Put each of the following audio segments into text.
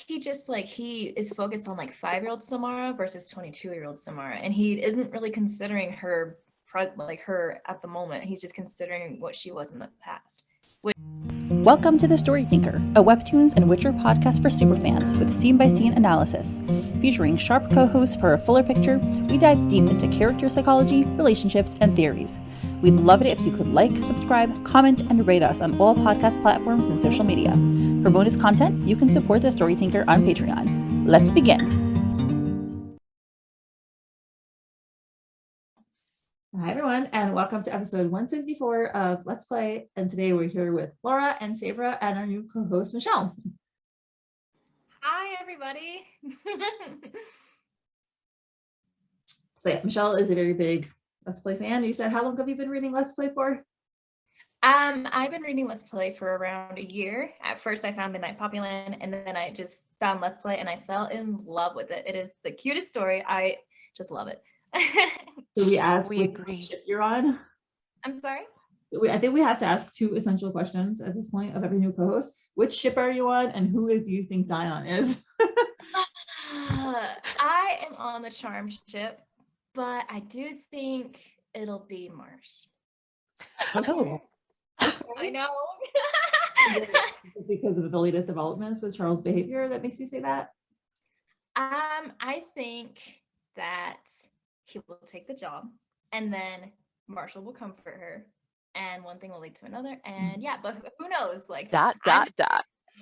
he just like, he is focused on like 5-year-old Samara versus 22-year-old Samara, and he isn't really considering her like her at the moment. He's just considering what she was in the past. Welcome to The Story Thinker, a Webtoons and Witcher podcast for superfans with scene-by-scene analysis. Featuring sharp co-hosts for a fuller picture, we dive deep into character psychology, relationships, and theories. We'd love it if you could like, subscribe, comment, and rate us on all podcast platforms and social media. For bonus content, you can support The Story Thinker on Patreon. Let's begin. Hi everyone, and welcome to episode 164 of Let's Play. And today we're here with Laura and Sabra and our new co-host Michelle. Hi everybody. So yeah, Michelle is a very big Let's Play fan. You said, how long have you been reading Let's Play for? I've been reading Let's Play for around a year. At first I found Midnight Poppyland, and then I just found Let's Play and I fell in love with it. It is the cutest story. I just love it. Do we ask we which agree. ship you're on? I'm sorry? I think we have to ask two essential questions at this point of every new co-host. Which ship are you on, and who do you think Zion is? I am on the Charm ship, but I do think it'll be Marsh. Oh, I know. Because of the latest developments with Charles' behavior that makes you say that? I think that he will take the job, and then Marshall will comfort her, and one thing will lead to another, and yeah, but who knows? Like dot.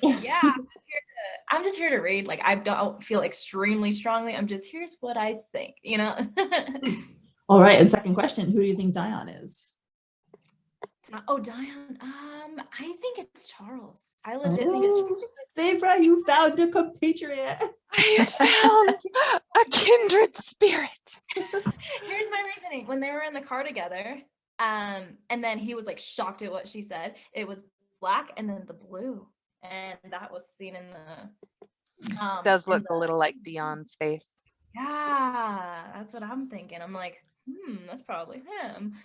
Yeah, I'm just here to read. Like, I don't feel extremely strongly. I'm just, here's what I think, you know. All right, and second question, who do you think Zion is? Oh, Dion. I think it's Charles. I legit think it's Charles. Sabra, you found a compatriot. I found a kindred spirit. Here's my reasoning. When they were in the car together, and then he was like shocked at what she said. It was black and then the blue, and that was seen in the. Does look a little like Dion's face. Yeah, that's what I'm thinking. I'm like, that's probably him.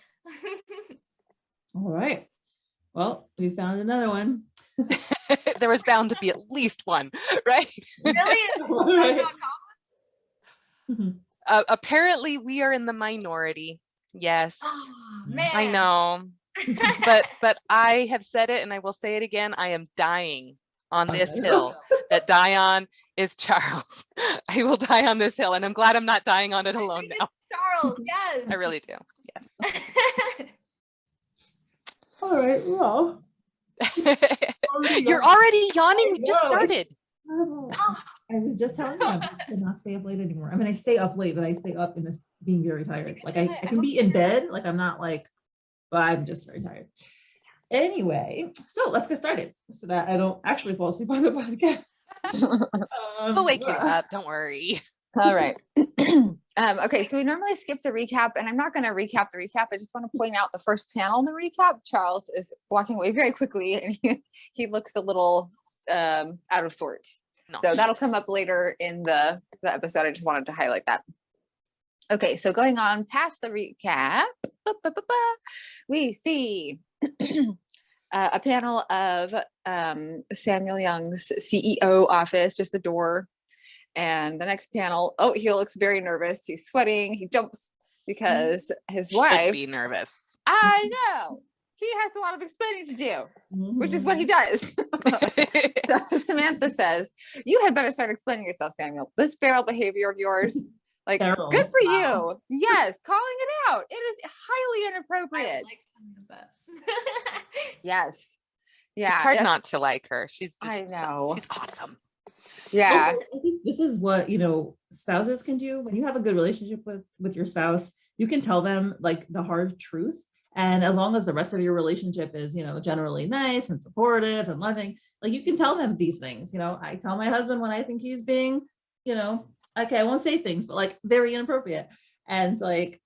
All right. Well, we found another one. There was bound to be at least one, right? Really? Right. Apparently, we are in the minority. Yes, Oh, man. I know. But I have said it, and I will say it again. I am dying on this hill that Dion is Charles. I will die on this hill, and I'm glad I'm not dying on it alone now. Charles, yes. I really do. Yes. All right. Well, You're already yawning. We just started. I was just telling you I cannot stay up late anymore. I mean, I stay up late, but I stay up in this being very tired. Like I can be in bed, like I'm not like, but I'm just very tired. Anyway, so let's get started so that I don't actually fall asleep on the podcast. We'll wake you up. Don't worry. All right. Okay, so we normally skip the recap, and I'm not going to recap the recap. I just want to point out the first panel in the recap. Charles is walking away very quickly, and he looks a little out of sorts. No. So that'll come up later in the episode. I just wanted to highlight that. Okay, so going on past the recap, we see a panel of Samuel Young's CEO office, just the door. And the next panel, he looks very nervous. He's sweating. He jumps because his wife. Should be nervous. I know. He has a lot of explaining to do, which is what he does. So Samantha says, "You had better start explaining yourself, Samuel. This feral behavior of yours, like, Feral. good for you. Yes, calling it out. It is highly inappropriate." Yes. Yeah. It's hard not to like her. She's just, I know. She's awesome. Yeah. Also, I think this is what, spouses can do. When you have a good relationship with your spouse, you can tell them like the hard truth. And as long as the rest of your relationship is, generally nice and supportive and loving, like you can tell them these things. I tell my husband when I think he's being, okay, I won't say things, but like very inappropriate. And like,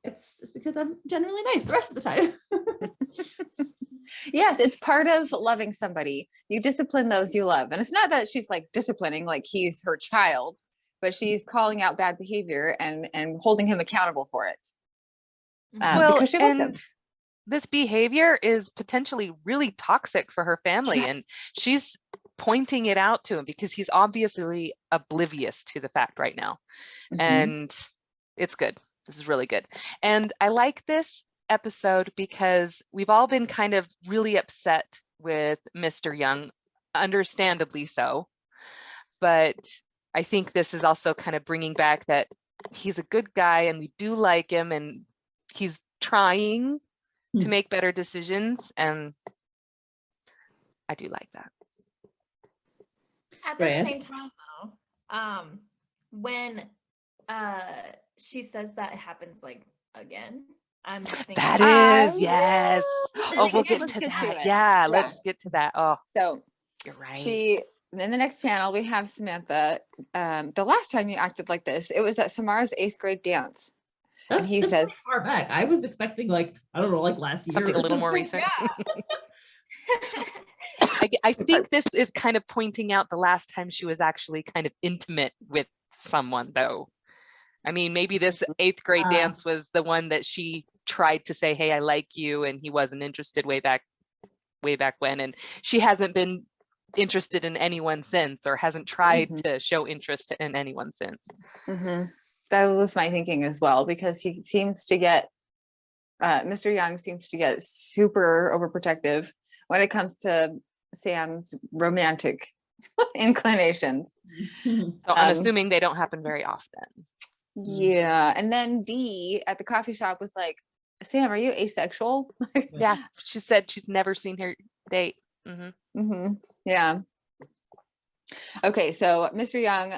it's because I'm generally nice the rest of the time. Yes, it's part of loving somebody. You discipline those you love. And it's not that she's like disciplining like he's her child, but she's calling out bad behavior and holding him accountable for it. Because she loves him. This behavior is potentially really toxic for her family. And she's pointing it out to him, because he's obviously oblivious to the fact right now. And it's good. This is really good. And I like this episode because we've all been kind of really upset with Mr. Young, understandably so. But I think this is also kind of bringing back that he's a good guy and we do like him, and he's trying to make better decisions. And I do like that. At the same time, though, when she says that it happens like again, I'm thinking That is, yes. Oh, we'll Okay, get let's to get to that. it. Yeah, Yeah. let's get to that. Oh, So you're right. in the next panel, we have Samantha. The last time you acted like this, it was at Samara's 8th grade dance. And he That's says, far back. I was expecting like, I don't know, like last year. Something or a little more something. recent. I think this is kind of pointing out the last time she was actually kind of intimate with someone, though. I mean, maybe this 8th grade dance was the one that she tried to say, hey, I like you, and he wasn't interested way back when, and she hasn't been interested in anyone since, or hasn't tried to show interest in anyone since. That was my thinking as well, because he seems to get Mr. Young seems to get super overprotective when it comes to Sam's romantic inclinations. So I'm assuming they don't happen very often. Yeah. And then Dee at the coffee shop was like, Sam, are you asexual? Yeah, she said she's never seen her date. Yeah. Okay, so Mr. Young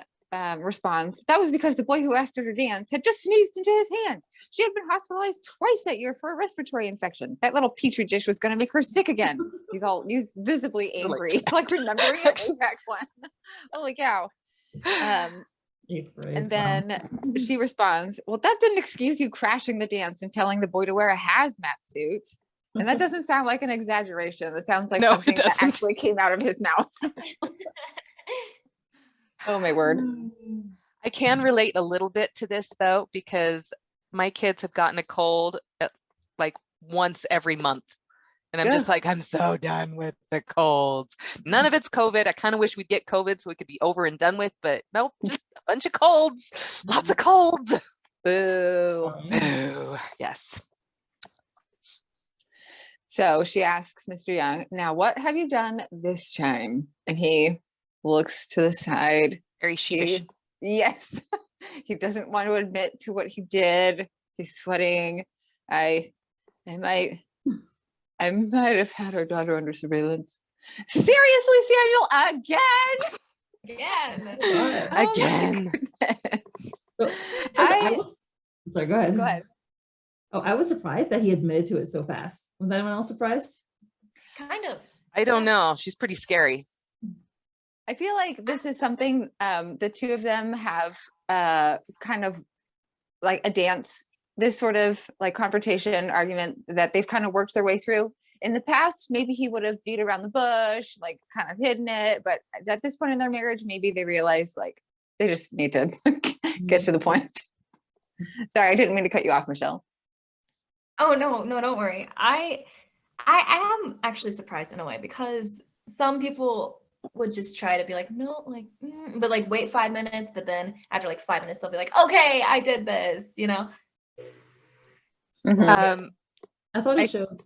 responds, that was because the boy who asked her to dance had just sneezed into his hand. She had been hospitalized twice that year for a respiratory infection. That little petri dish was going to make her sick again. He's visibly angry, like remembering it way back when. Holy cow. And then she responds, well, that didn't excuse you crashing the dance and telling the boy to wear a hazmat suit. And that doesn't sound like an exaggeration. That sounds like something that actually came out of his mouth. Oh my word. I can relate a little bit to this though, because my kids have gotten a cold like once every month. And I'm just like, I'm so done with the colds. None of it's COVID. I kind of wish we'd get COVID so we could be over and done with, but nope, just a bunch of colds. Lots of colds. Boo. Boo. Yes. So she asks Mr. Young, now what have you done this time? And he looks to the side. Very sheepish. Yes. He doesn't want to admit to what he did. He's sweating. I might have had our daughter under surveillance. Seriously, Samuel, again? Again. Sorry, go ahead. Go ahead. Oh, I was surprised that he admitted to it so fast. Was anyone else surprised? Kind of. I don't know. She's pretty scary. I feel like this is something the two of them have kind of like a dance, this sort of like confrontation argument that they've kind of worked their way through. In the past, maybe he would have beat around the bush, like kind of hidden it. But at this point in their marriage, maybe they realize like they just need to get to the point. Sorry, I didn't mean to cut you off, Michelle. Oh, no, don't worry. I am actually surprised in a way, because some people would just try to be like, no, like, but like wait 5 minutes, but then after like 5 minutes, they'll be like, okay, I did this, you know? I thought it showed,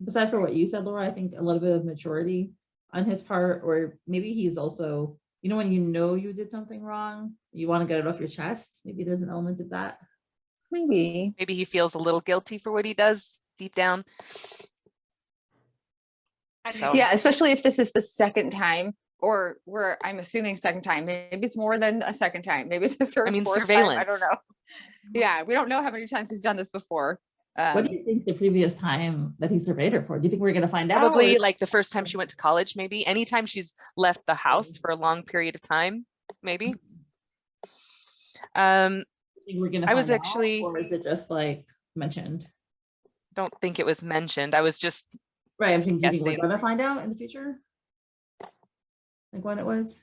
besides for what you said, Laura, I think a little bit of maturity on his part, or maybe he's also, you know, when you know you did something wrong, you want to get it off your chest. Maybe there's an element of that. Maybe he feels a little guilty for what he does deep down. So. Yeah, especially if this is the second time, or where I'm assuming second time. Maybe it's more than a second time. Maybe it's a third, fourth surveillance. time. I don't know. Yeah, we don't know how many times he's done this before. What do you think the previous time that he surveyed her for? Do you think we're going to find out? Probably like the first time she went to college, maybe. Anytime she's left the house for a long period of time, maybe. We're gonna find out, or is it just like mentioned? Don't think it was mentioned. I was just right. I'm saying, do you guessing. think we're gonna find out in the future? Like when it was?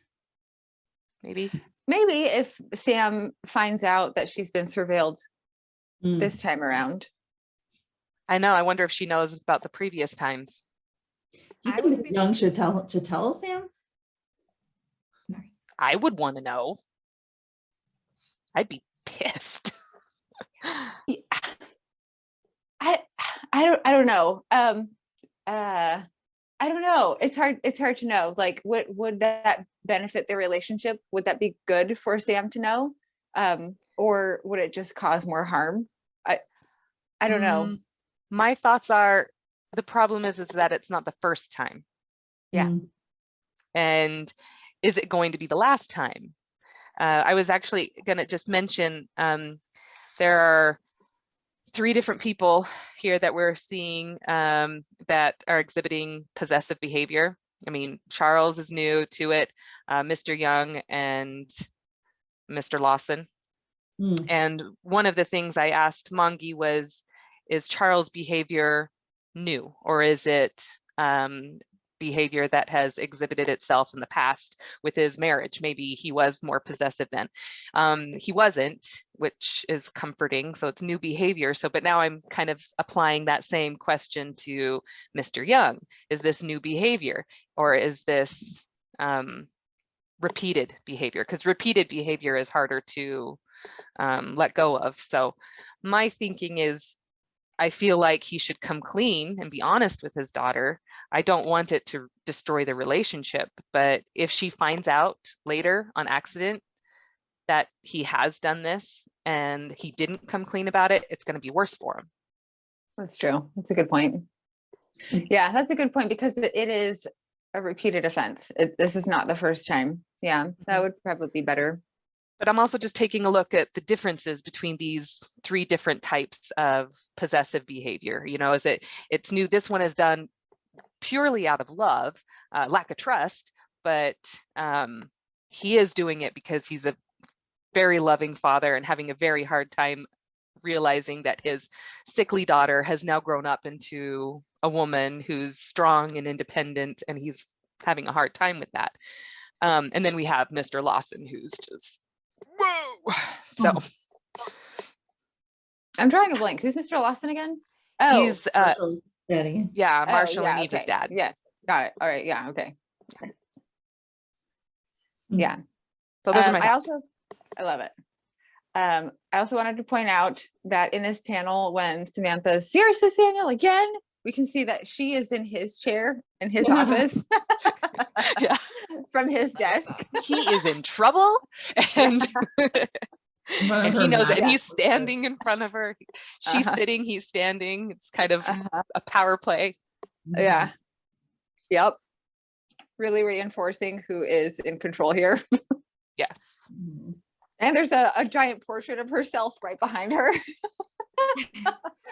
Maybe if Sam finds out that she's been surveilled this time around. I know. I wonder if she knows about the previous times. Do you think Mrs. Young should tell Sam? I would want to know. I'd be pissed. Yeah. I don't know. I don't know. It's hard to know. Like, would that benefit the relationship? Would that be good for Sam to know? Or would it just cause more harm? I don't know. My thoughts are, the problem is that it's not the first time. Yeah. And is it going to be the last time? I was actually going to just mention, there are 3 different people here that we're seeing that are exhibiting possessive behavior. I mean, Charles is new to it, Mr. Young and Mr. Lawson. And one of the things I asked Mongi was, is Charles' behavior new, or is it behavior that has exhibited itself in the past with his marriage? Maybe he was more possessive then. He wasn't, which is comforting. So it's new behavior. So, but now I'm kind of applying that same question to Mr. Young. Is this new behavior, or is this repeated behavior? Because repeated behavior is harder to let go of. So my thinking is, I feel like he should come clean and be honest with his daughter. I don't want it to destroy the relationship, but if she finds out later on accident that he has done this and he didn't come clean about it, it's going to be worse for him. That's true. That's a good point. Yeah, that's a good point, because it is a repeated offense. This is not the first time. Yeah, that would probably be better. But I'm also just taking a look at the differences between these 3 different types of possessive behavior. You know, it's new. This one is done purely out of love, lack of trust, but he is doing it because he's a very loving father and having a very hard time realizing that his sickly daughter has now grown up into a woman who's strong and independent, and he's having a hard time with that. And then we have Mr. Lawson, who's just, whoa. So I'm drawing a blank. Who's Mr. Lawson again? Oh, He's daddy. Yeah, Marshall and okay. Eva's dad. Yes, got it. All right, yeah, okay. Yeah. So those are my thoughts. I love it. I also wanted to point out that in this panel, when Samantha's, seriously, Samuel, again, we can see that she is in his chair in his office. Yeah. From his desk. He is in trouble, and and he knows it. And he's standing in front of her. She's sitting, he's standing. It's kind of a power play. Yeah. Yep. Really reinforcing who is in control here. Yes. And there's a giant portrait of herself right behind her.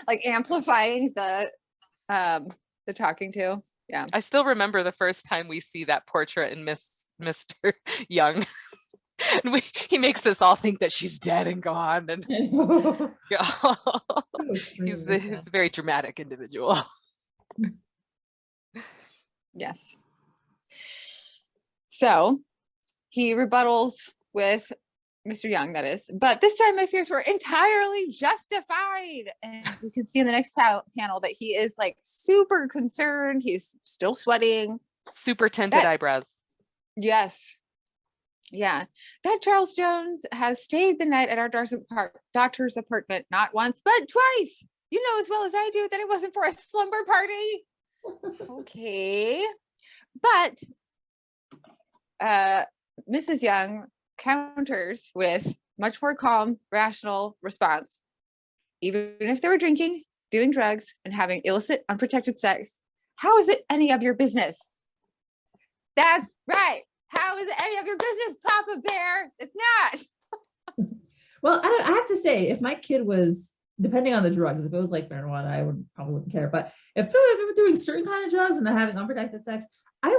Like amplifying the talking to. Yeah. I still remember the first time we see that portrait in Mr. Young. And he makes us all think that she's dead and gone. And yeah. He's a very dramatic individual. Yes. So he rebuttals with Mr. Young, that is. But this time my fears were entirely justified. And we can see in the next panel that he is like super concerned. He's still sweating. Super tinted eyebrows. Yes. Yeah. That Charles Jones has stayed the night at our doctor's apartment, not once, but twice. You know as well as I do that it wasn't for a slumber party. Okay. But Mrs. Young counters with much more calm, rational response. Even if they were drinking, doing drugs, and having illicit, unprotected sex, how is it any of your business? That's right. How is it any of your business, Papa Bear? It's not. Well, I have to say, if my kid was, depending on the drugs, if it was like marijuana, I would probably wouldn't care. But if they were doing certain kind of drugs and they're having unprotected sex, I would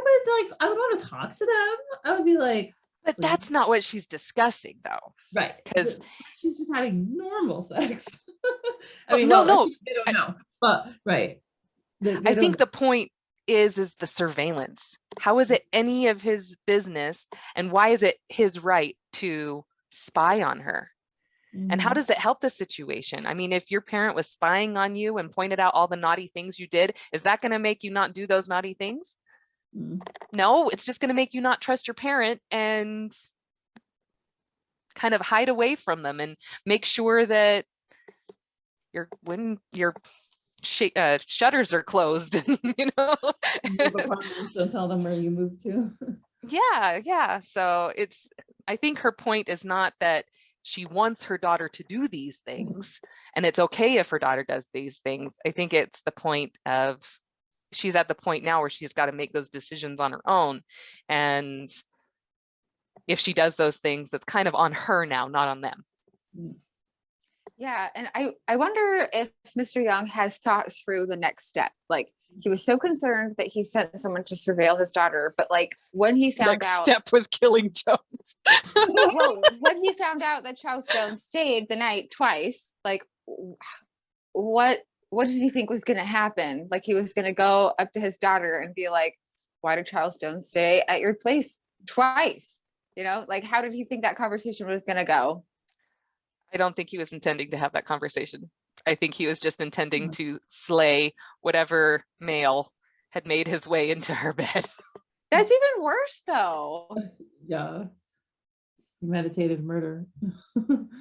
want to talk to them. I would be like, but that's not what she's discussing, though. Right. Because she's just having normal sex. I mean, no, they don't know. But right. I think the point is the surveillance. How is it any of his business, and why is it his right to spy on her? And how does that help the situation? I mean, if your parent was spying on you and pointed out all the naughty things you did, is that going to make you not do those naughty things? No, it's just going to make you not trust your parent and kind of hide away from them and make sure that when your shutters are closed, you know. Move apartments, don't tell them where you moved to. Yeah. So I think her point is not that she wants her daughter to do these things and it's okay if her daughter does these things. I think it's the point of she's at the point now where she's got to make those decisions on her own. And if she does those things, that's kind of on her now, not on them. Yeah, and I wonder if Mr. Young has thought through the next step. Like, he was so concerned that he sent someone to surveil his daughter, but like when he found out, step was killing Jones. well, when he found out that Charles Jones stayed the night twice, like what did he think was going to happen? Like, he was going to go up to his daughter and be like, "Why did Charles Jones stay at your place twice?" You know, like, how did he think that conversation was going to go? I don't think he was intending to have that conversation. I think he was just intending to slay whatever male had made his way into her bed. That's even worse, though. Yeah. Premeditated murder.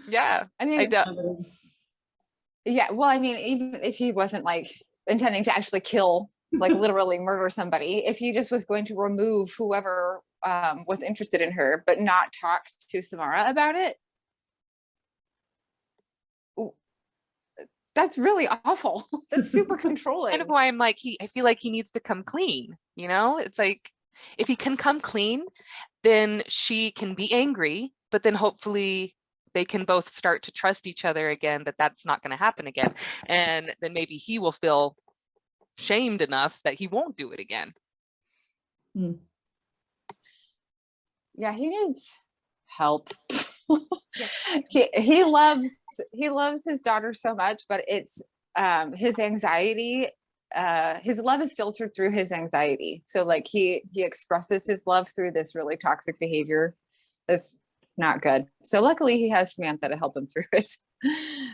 Yeah. I mean, yeah. Well, I mean, even if he wasn't like intending to actually kill, like literally murder somebody, if he just was going to remove whoever was interested in her, but not talk to Samara about it, that's really awful. That's super controlling. Kind of why I'm like, I feel like he needs to come clean. You know, it's like, if he can come clean, then she can be angry, but then hopefully they can both start to trust each other again, that that's not going to happen again. And then maybe he will feel shamed enough that he won't do it again. Yeah, he needs help. He loves his daughter so much, but it's his anxiety, his love is filtered through his anxiety. So like he expresses his love through this really toxic behavior that's not good. So luckily he has Samantha to help him through it.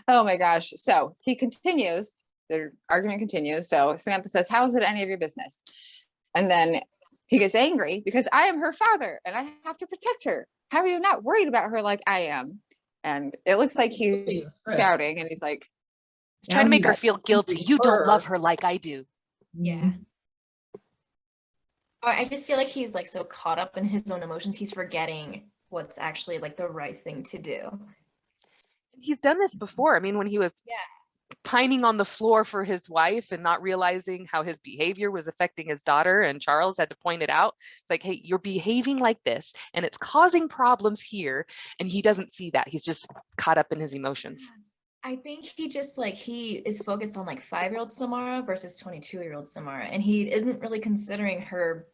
Oh my gosh. So he continues, their argument continues. So Samantha says, "How is it any of your business?" And then he gets angry because I am her father and I have to protect her. How are you not worried about her like I am? And it looks like he's shouting and he's like, he's trying to make her feel guilty. You don't love her like I do. Yeah. Or I just feel like he's like so caught up in his own emotions, he's forgetting what's actually like the right thing to do. He's done this before. I mean, when he was pining on the floor for his wife and not realizing how his behavior was affecting his daughter, and Charles had to point it out. It's like, hey, you're behaving like this and it's causing problems here, and he doesn't see that. He's just caught up in his emotions. I think he just like, he is focused on like 5-year-old Samara versus 22-year-old Samara, and he isn't really considering her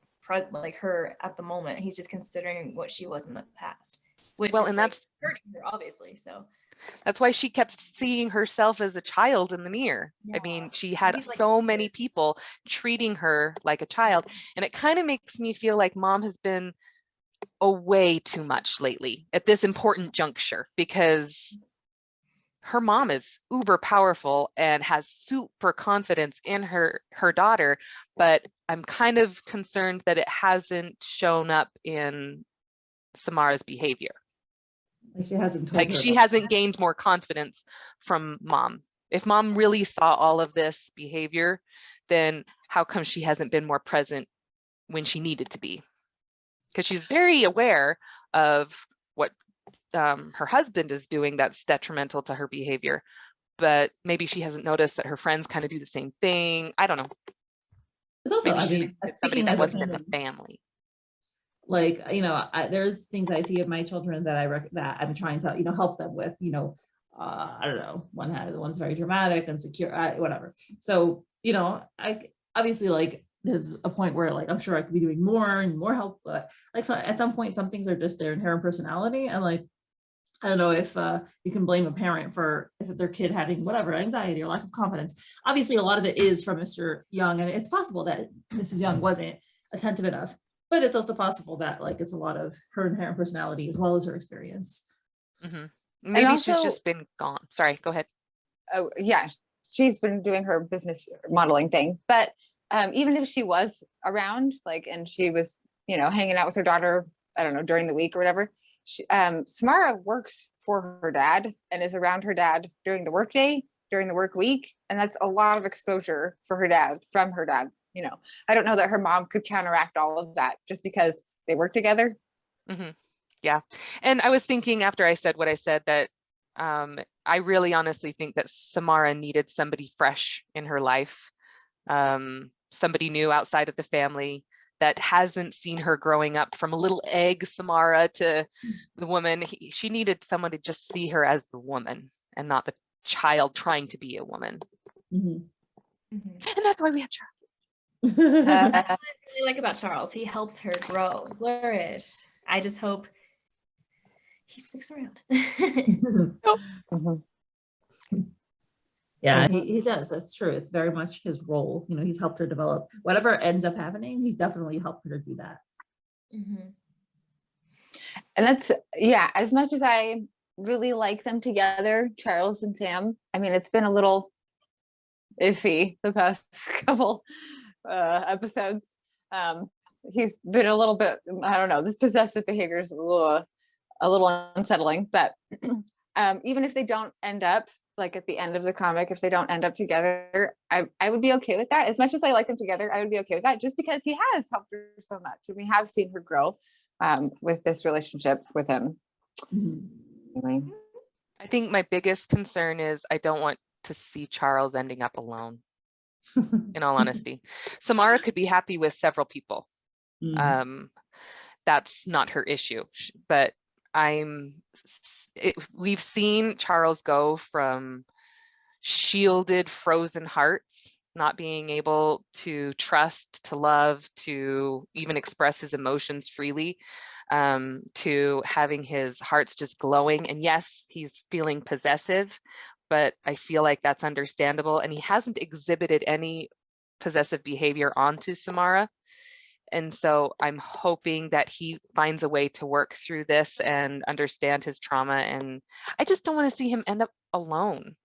like her at the moment. He's just considering what she was in the past, which is, and that's hurting her, obviously. So that's why she kept seeing herself as a child in the mirror. I mean, she had so many people treating her like a child. And it kind of makes me feel like mom has been away too much lately at this important juncture, because her mom is uber powerful and has super confidence in her daughter. But I'm kind of concerned that it hasn't shown up in Samara's behavior. Like she hasn't gained more confidence from mom. If mom really saw all of this behavior, then how come she hasn't been more present when she needed to be? Because she's very aware of what her husband is doing that's detrimental to her behavior, but maybe she hasn't noticed that her friends kind of do the same thing. I don't know. It's also, I mean, somebody that wasn't in the family. Like, you know, there's things I see of my children that that I'm trying to, you know, help them with, you know, I don't know, one's very dramatic and secure, whatever. So, you know, I obviously, like, there's a point where, like, I'm sure I could be doing more and more help, but like, so at some point, some things are just their inherent personality. And like, I don't know if you can blame a parent for if their kid having whatever, anxiety or lack of confidence. Obviously, a lot of it is from Mr. Young, and it's possible that Mrs. Young wasn't attentive enough. But it's also possible that, like, it's a lot of her inherent personality as well as her experience. Maybe also, she's just been gone. Sorry, go ahead. Oh, yeah. She's been doing her business modeling thing. But even if she was around, like, and she was, you know, hanging out with her daughter, I don't know, during the week or whatever, Samara works for her dad and is around her dad during the work day, during the work week. And that's a lot of exposure for her dad, from her dad. You know, I don't know that her mom could counteract all of that just because they work together. Mm-hmm. Yeah. And I was thinking after I said what I said that I really honestly think that Samara needed somebody fresh in her life, somebody new outside of the family that hasn't seen her growing up from a little egg Samara to the woman. She needed someone to just see her as the woman and not the child trying to be a woman. Mm-hmm. Mhm. And that's why we have Charles. That's what I really like about Charles. He helps her grow, flourish. I just hope he sticks around. Mm-hmm. Yeah, he does. That's true. It's very much his role. You know, he's helped her develop. Whatever ends up happening, he's definitely helped her do that. Mm-hmm. And that's, yeah, as much as I really like them together, Charles and Sam, I mean, it's been a little iffy the past couple episodes. He's been a little bit, I don't know, this possessive behavior is a little unsettling, but even if they don't end up, like at the end of the comic, if they don't end up together, I would be okay with that. As much as I like them together, I would be okay with that, just because he has helped her so much, and we have seen her grow with this relationship with him. Anyway. I think my biggest concern is I don't want to see Charles ending up alone, in all honesty. Samara could be happy with several people. That's not her issue, but we've seen Charles go from shielded, frozen hearts, not being able to trust, to love, to even express his emotions freely, to having his hearts just glowing. And yes, he's feeling possessive, but I feel like that's understandable. And he hasn't exhibited any possessive behavior onto Samara. And so I'm hoping that he finds a way to work through this and understand his trauma. And I just don't want to see him end up alone.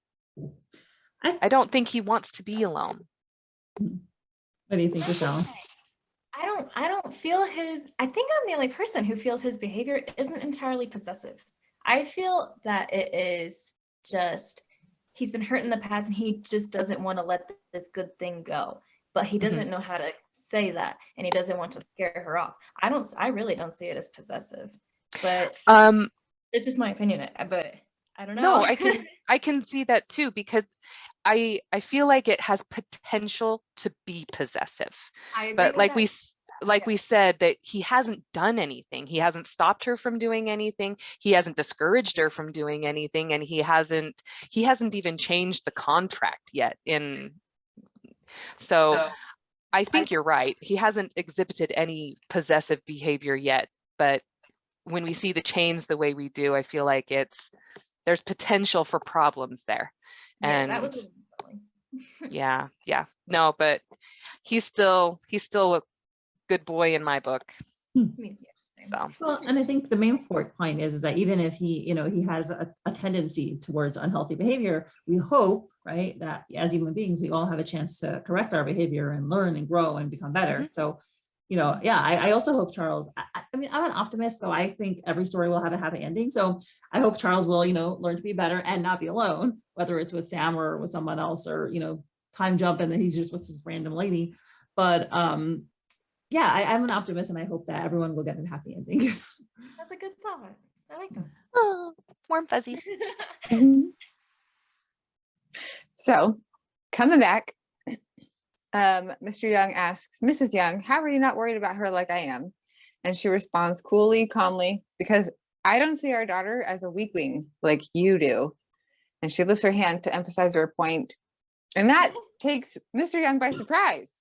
I don't think he wants to be alone. What do you think, Rochelle? I don't feel I think I'm the only person who feels his behavior isn't entirely possessive. I feel that it is just, he's been hurt in the past and he just doesn't want to let this good thing go. But he doesn't know how to say that, and he doesn't want to scare her off. I really don't see it as possessive, but it's just my opinion. But I don't know. No, I can see that too, because I feel like it has potential to be possessive. But like we said, that he hasn't done anything. He hasn't stopped her from doing anything. He hasn't discouraged her from doing anything, and he hasn't even changed the contract yet. So I think you're right. He hasn't exhibited any possessive behavior yet, but when we see the chains the way we do, I feel like there's potential for problems there. And that was yeah. No, but he's still a good boy in my book. So. Well, and I think the main point is that even if he has a tendency towards unhealthy behavior, we hope, right, that as human beings, we all have a chance to correct our behavior and learn and grow and become better. So, I also hope Charles, I mean, I'm an optimist, so I think every story will have a happy ending. So I hope Charles will, learn to be better and not be alone, whether it's with Sam or with someone else, or, time jump and then he's just with this random lady. But yeah, I'm an optimist, and I hope that everyone will get a happy ending. That's a good thought. I like that. Oh, warm fuzzies. So, coming back, Mr. Young asks, Mrs. Young, how are you not worried about her like I am? And she responds coolly, calmly, because I don't see our daughter as a weakling like you do. And she lifts her hand to emphasize her point. And that takes Mr. Young by surprise.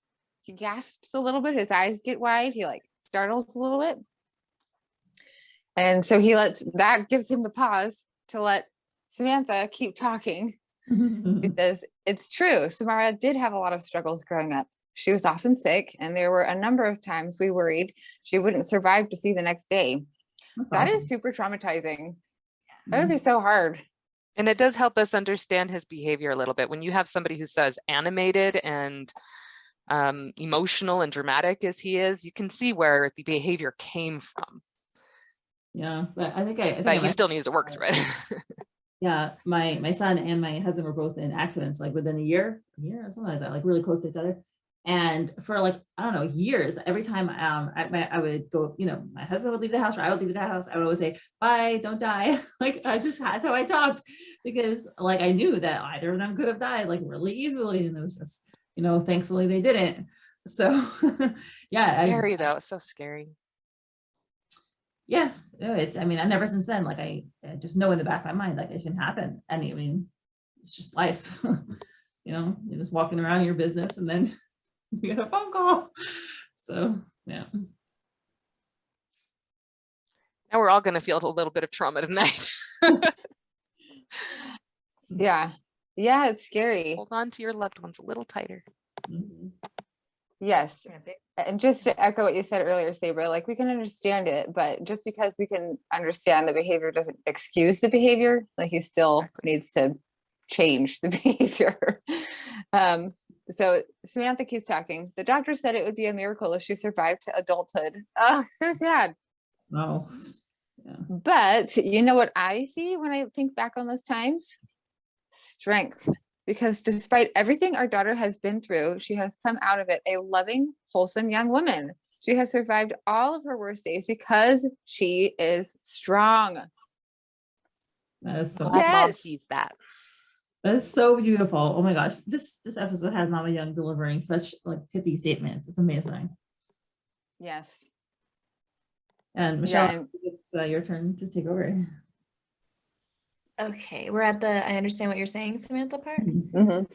He gasps a little bit, his eyes get wide, he startles a little bit. And so that gives him the pause to let Samantha keep talking. Because it's true, Samara did have a lot of struggles growing up. She was often sick, and there were a number of times we worried she wouldn't survive to see the next day. That is super traumatizing. That would be so hard. And it does help us understand his behavior a little bit. When you have somebody who's so animated and emotional and dramatic as he is, you can see where the behavior came from. Yeah, but I think I But he still needs to work through it. Yeah, my son and my husband were both in accidents like within a year or something like that, like really close to each other. And for like, I don't know, years, every time I would go, my husband would leave the house or I would leave the house, I would always say, bye, don't die. Like that's how I talked, because like I knew that either of them could have died like really easily. And it was just, thankfully they didn't. So yeah. Scary though, it's so scary. Yeah, I never since then, like I just know in the back of my mind, like it can happen. And I mean, it's just life. You're just walking around your business and then you get a phone call. So yeah. Now we're all going to feel a little bit of trauma tonight. Yeah, it's scary. Hold on to your loved ones a little tighter. Mhm. Yes. And just to echo what you said earlier, Sabra, like we can understand it, but just because we can understand the behavior doesn't excuse the behavior. Like he still needs to change the behavior. So Samantha keeps talking. The doctor said it would be a miracle if she survived to adulthood. Oh, so sad. Oh, yeah. But you know what I see when I think back on those times? Strength. Because despite everything our daughter has been through, she has come out of it a loving, wholesome young woman. She has survived all of her worst days because she is strong. That is so, Mom sees that. that is so beautiful. Oh my gosh, this episode has Mama Young delivering such like pithy statements. It's amazing. Yes. And Michelle, and it's your turn to take over. Okay, we're at the I understand what you're saying, Samantha part. Mhm.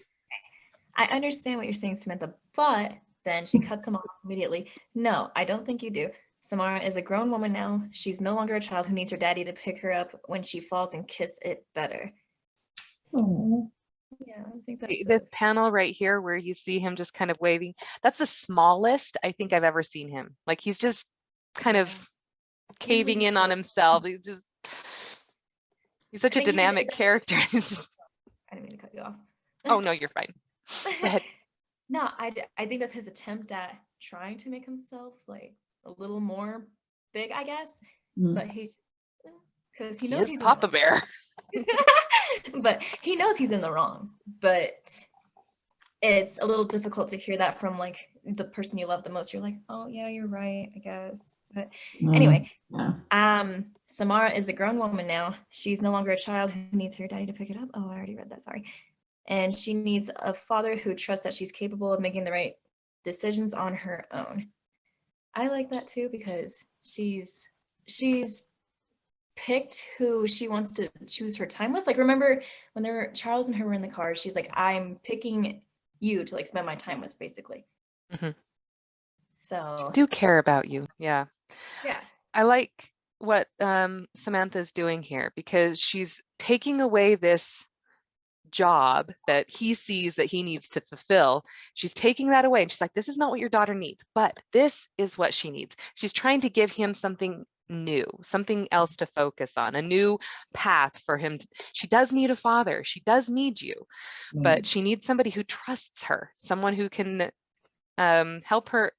I understand what you're saying, Samantha, but then she cuts him off immediately. No, I don't think you do. Samara is a grown woman now. She's no longer a child who needs her daddy to pick her up when she falls and kiss it better. Oh, Yeah, I think that's This panel right here where you see him just kind of waving, that's the smallest I think I've ever seen him. Like he's just kind of caving in on himself. He's such a dynamic character. He's just... I didn't mean to cut you off. Oh no, you're fine. Go ahead. No, I think that's his attempt at trying to make himself like a little more big, I guess. Mhm. But he's because he He knows is he's Papa Bear. but he knows he's in the wrong. But it's a little difficult to hear that from like the person you love the most. You're like, oh yeah, you're right, I guess. But anyway, yeah. Samara is a grown woman now. She's no longer a child who needs her daddy to pick it up. Oh, I already read that, sorry. And she needs a father who trusts that she's capable of making the right decisions on her own. I like that too, because she's picked who she wants to choose her time with. Like, remember when Charles and her were in the car, she's like, I'm picking you to like spend my time with, basically. Mm-hmm. So I do care about you. Yeah. I like what Samantha's doing here, because she's taking away this job that he sees that he needs to fulfill. She's taking that away and she's like, this is not what your daughter needs, but this is what she needs. She's trying to give him something new, something else to focus on, a new path for him. She does need a father. She does need you, but she needs somebody who trusts her, someone who can help her,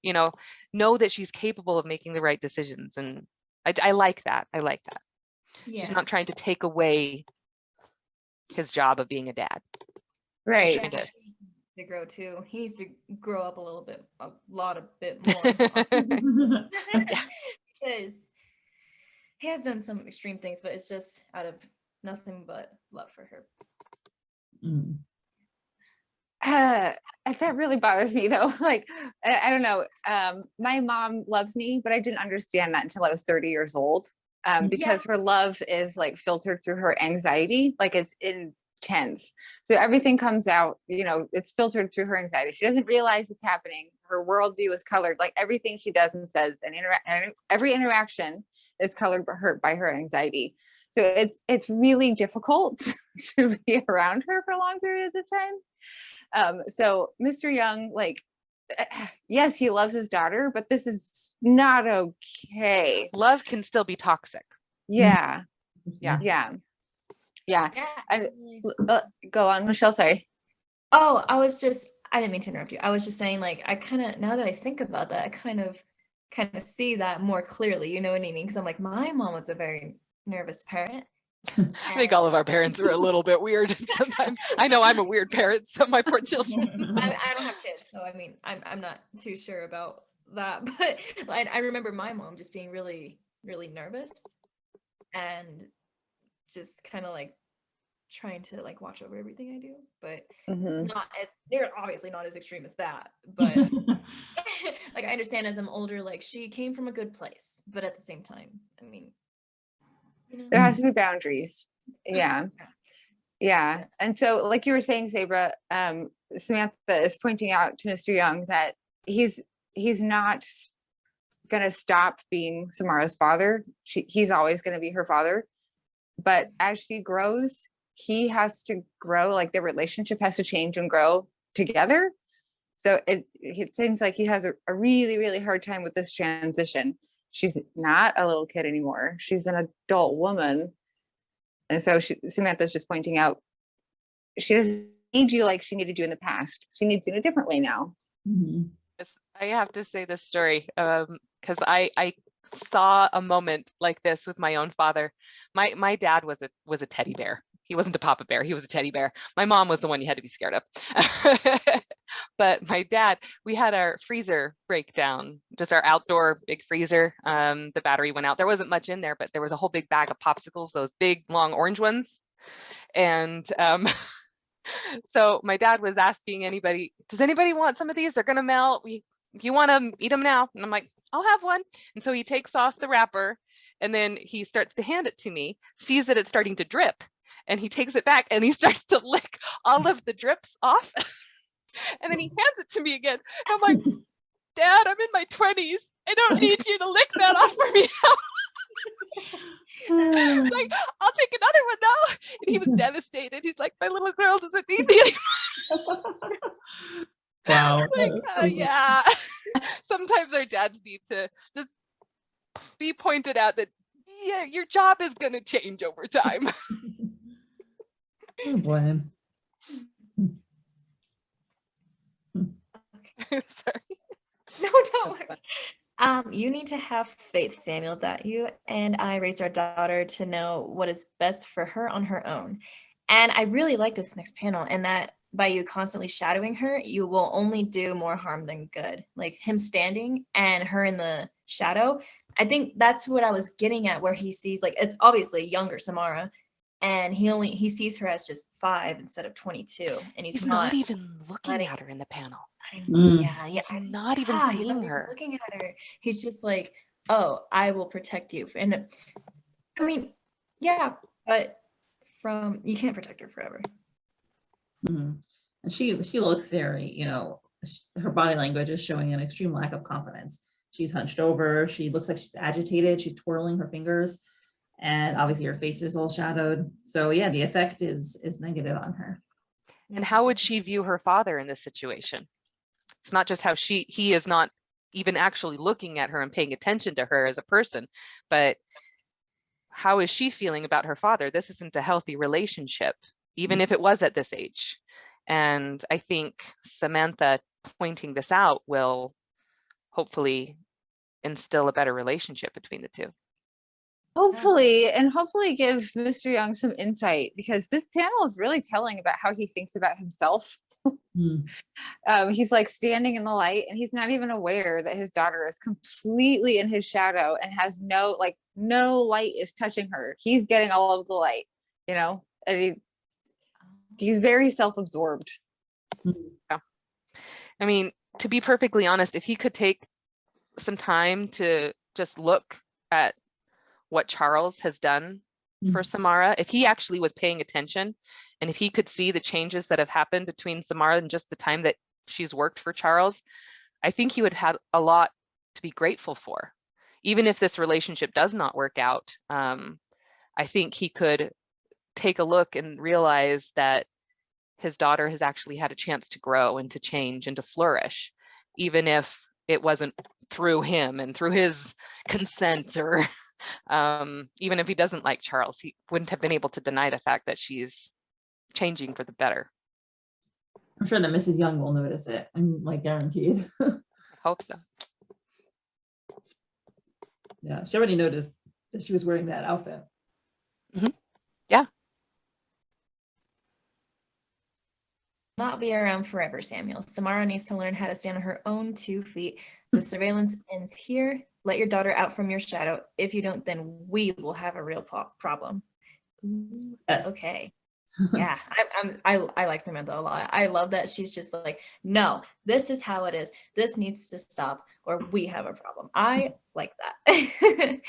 know that she's capable of making the right decisions. And I like that. I like that. yeah. She's not trying to take away his job of being a dad. Right. To grow too. He needs to grow up a little bit, a bit more. Because he has done some extreme things, but it's just out of nothing but love for her. Mm. That really bothers me though. Like, I don't know. My mom loves me, but I didn't understand that until I was 30 years old. Because her love is like filtered through her anxiety, like it's intense. So everything comes out, it's filtered through her anxiety. She doesn't realize it's happening. Her worldview is colored, like everything she does and says, and every interaction is colored by her anxiety. So it's really difficult to be around her for long periods of time. So Mr. Young, like, yes, he loves his daughter, but this is not okay. Love can still be toxic. Yeah. Yeah. And go on, Michelle. Sorry. Oh, I didn't mean to interrupt you. I was just saying, like, I kind of, now that I think about that, I kind of see that more clearly. You know what I mean? Because I'm like, my mom was a very nervous parent. I think all of our parents are a little bit weird sometimes. I know I'm a weird parent, so my poor children. I don't have kids, so I mean, I'm not too sure about that, but I remember my mom just being really, really nervous and just kind of like trying to like watch over everything I do, but not as, they're obviously not as extreme as that, but like I understand as I'm older, like she came from a good place, but at the same time, I mean, you know, There has to be boundaries. Yeah. Yeah. And so like you were saying, Sabra, Samantha is pointing out to Mr. Young that he's not going to stop being Samara's father. He's always going to be her father. But as she grows, he has to grow, like their relationship has to change and grow together. So it seems like he has a really, really hard time with this transition. She's not a little kid anymore. She's an adult woman. And so Samantha's just pointing out, she doesn't need you like she needed you in the past. She needs you in a different way now. I have to say this story because I saw a moment like this with my own father. My dad was a teddy bear. He wasn't a papa bear. He was a teddy bear. My mom was the one you had to be scared of. But my dad, we had our freezer breakdown, just our outdoor big freezer. The battery went out. There wasn't much in there, but there was a whole big bag of popsicles, those big long orange ones. And so my dad was asking anybody, does anybody want some of these? They're gonna melt. If you want them, eat them now. And I'm like, I'll have one. And so he takes off the wrapper and then he starts to hand it to me, sees that it's starting to drip. And he takes it back and he starts to lick all of the drips off. And then he hands it to me again. And I'm like, Dad, I'm in my 20s. I don't need you to lick that off for me now. Like, I'll take another one now. And he was devastated. He's like, my little girl doesn't need me anymore. Wow. Like, yeah. Sometimes our dads need to just be pointed out that, yeah, your job is going to change over time. Oh boy. Sorry. no, don't worry. You need to have faith, Samuel, that you and I raised our daughter to know what is best for her on her own. And I really like this next panel, and that by you constantly shadowing her, you will only do more harm than good. Like him standing and her in the shadow. I think that's what I was getting at, where he sees, like, it's obviously younger Samara, and he sees her as just 5 instead of 22, and he's not even looking at her in the panel. Yeah, He's not even seeing her. Looking at her, he's just like, oh, I will protect you. And I mean, yeah, but you can't protect her forever. And she looks very, her body language is showing an extreme lack of confidence. She's hunched over. She looks like she's agitated. She's twirling her fingers, and obviously her face is all shadowed. So yeah, the effect is negative on her. And how would she view her father in this situation? It's not just how he is not even actually looking at her and paying attention to her as a person, but how is she feeling about her father? This isn't a healthy relationship, even if it was at this age. And I think Samantha pointing this out will hopefully instill a better relationship between the two. Hopefully, and hopefully give Mr. Young some insight, because this panel is really telling about how he thinks about himself. He's like standing in the light, and he's not even aware that his daughter is completely in his shadow and has no light is touching her. He's getting all of the light, and he's very self-absorbed. Yeah. I mean, to be perfectly honest, if he could take some time to just look at what Charles has done for Samara, if he actually was paying attention, and if he could see the changes that have happened between Samara and just the time that she's worked for Charles, I think he would have a lot to be grateful for. Even if this relationship does not work out, I think he could take a look and realize that his daughter has actually had a chance to grow and to change and to flourish, even if it wasn't through him and through his consent, or even if he doesn't like Charles, he wouldn't have been able to deny the fact that she's changing for the better. I'm sure that Mrs. Young will notice it. I'm like guaranteed. I hope so. Yeah, she already noticed that she was wearing that outfit. Yeah. Not be around forever, Samuel. Samara needs to learn how to stand on her own 2 feet. The surveillance ends here. Let your daughter out from your shadow. If you don't, then we will have a real problem. Ooh, Yes. okay. Yeah, I like Samantha a lot. I love that she's just like, no, this is how it is. This needs to stop, or we have a problem. I like that.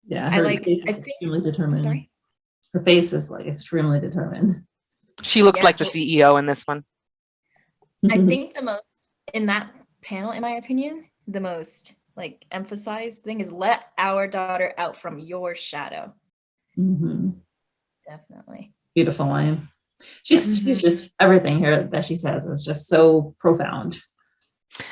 Yeah, I her like. face is I think. extremely determined. I'm sorry. Her face is like extremely determined. She looks Yeah. like the CEO in this one. I think the most in that panel, in my opinion, the most like emphasized thing is let our daughter out from your shadow. Definitely. Beautiful line. She's just everything here that she says is just so profound. I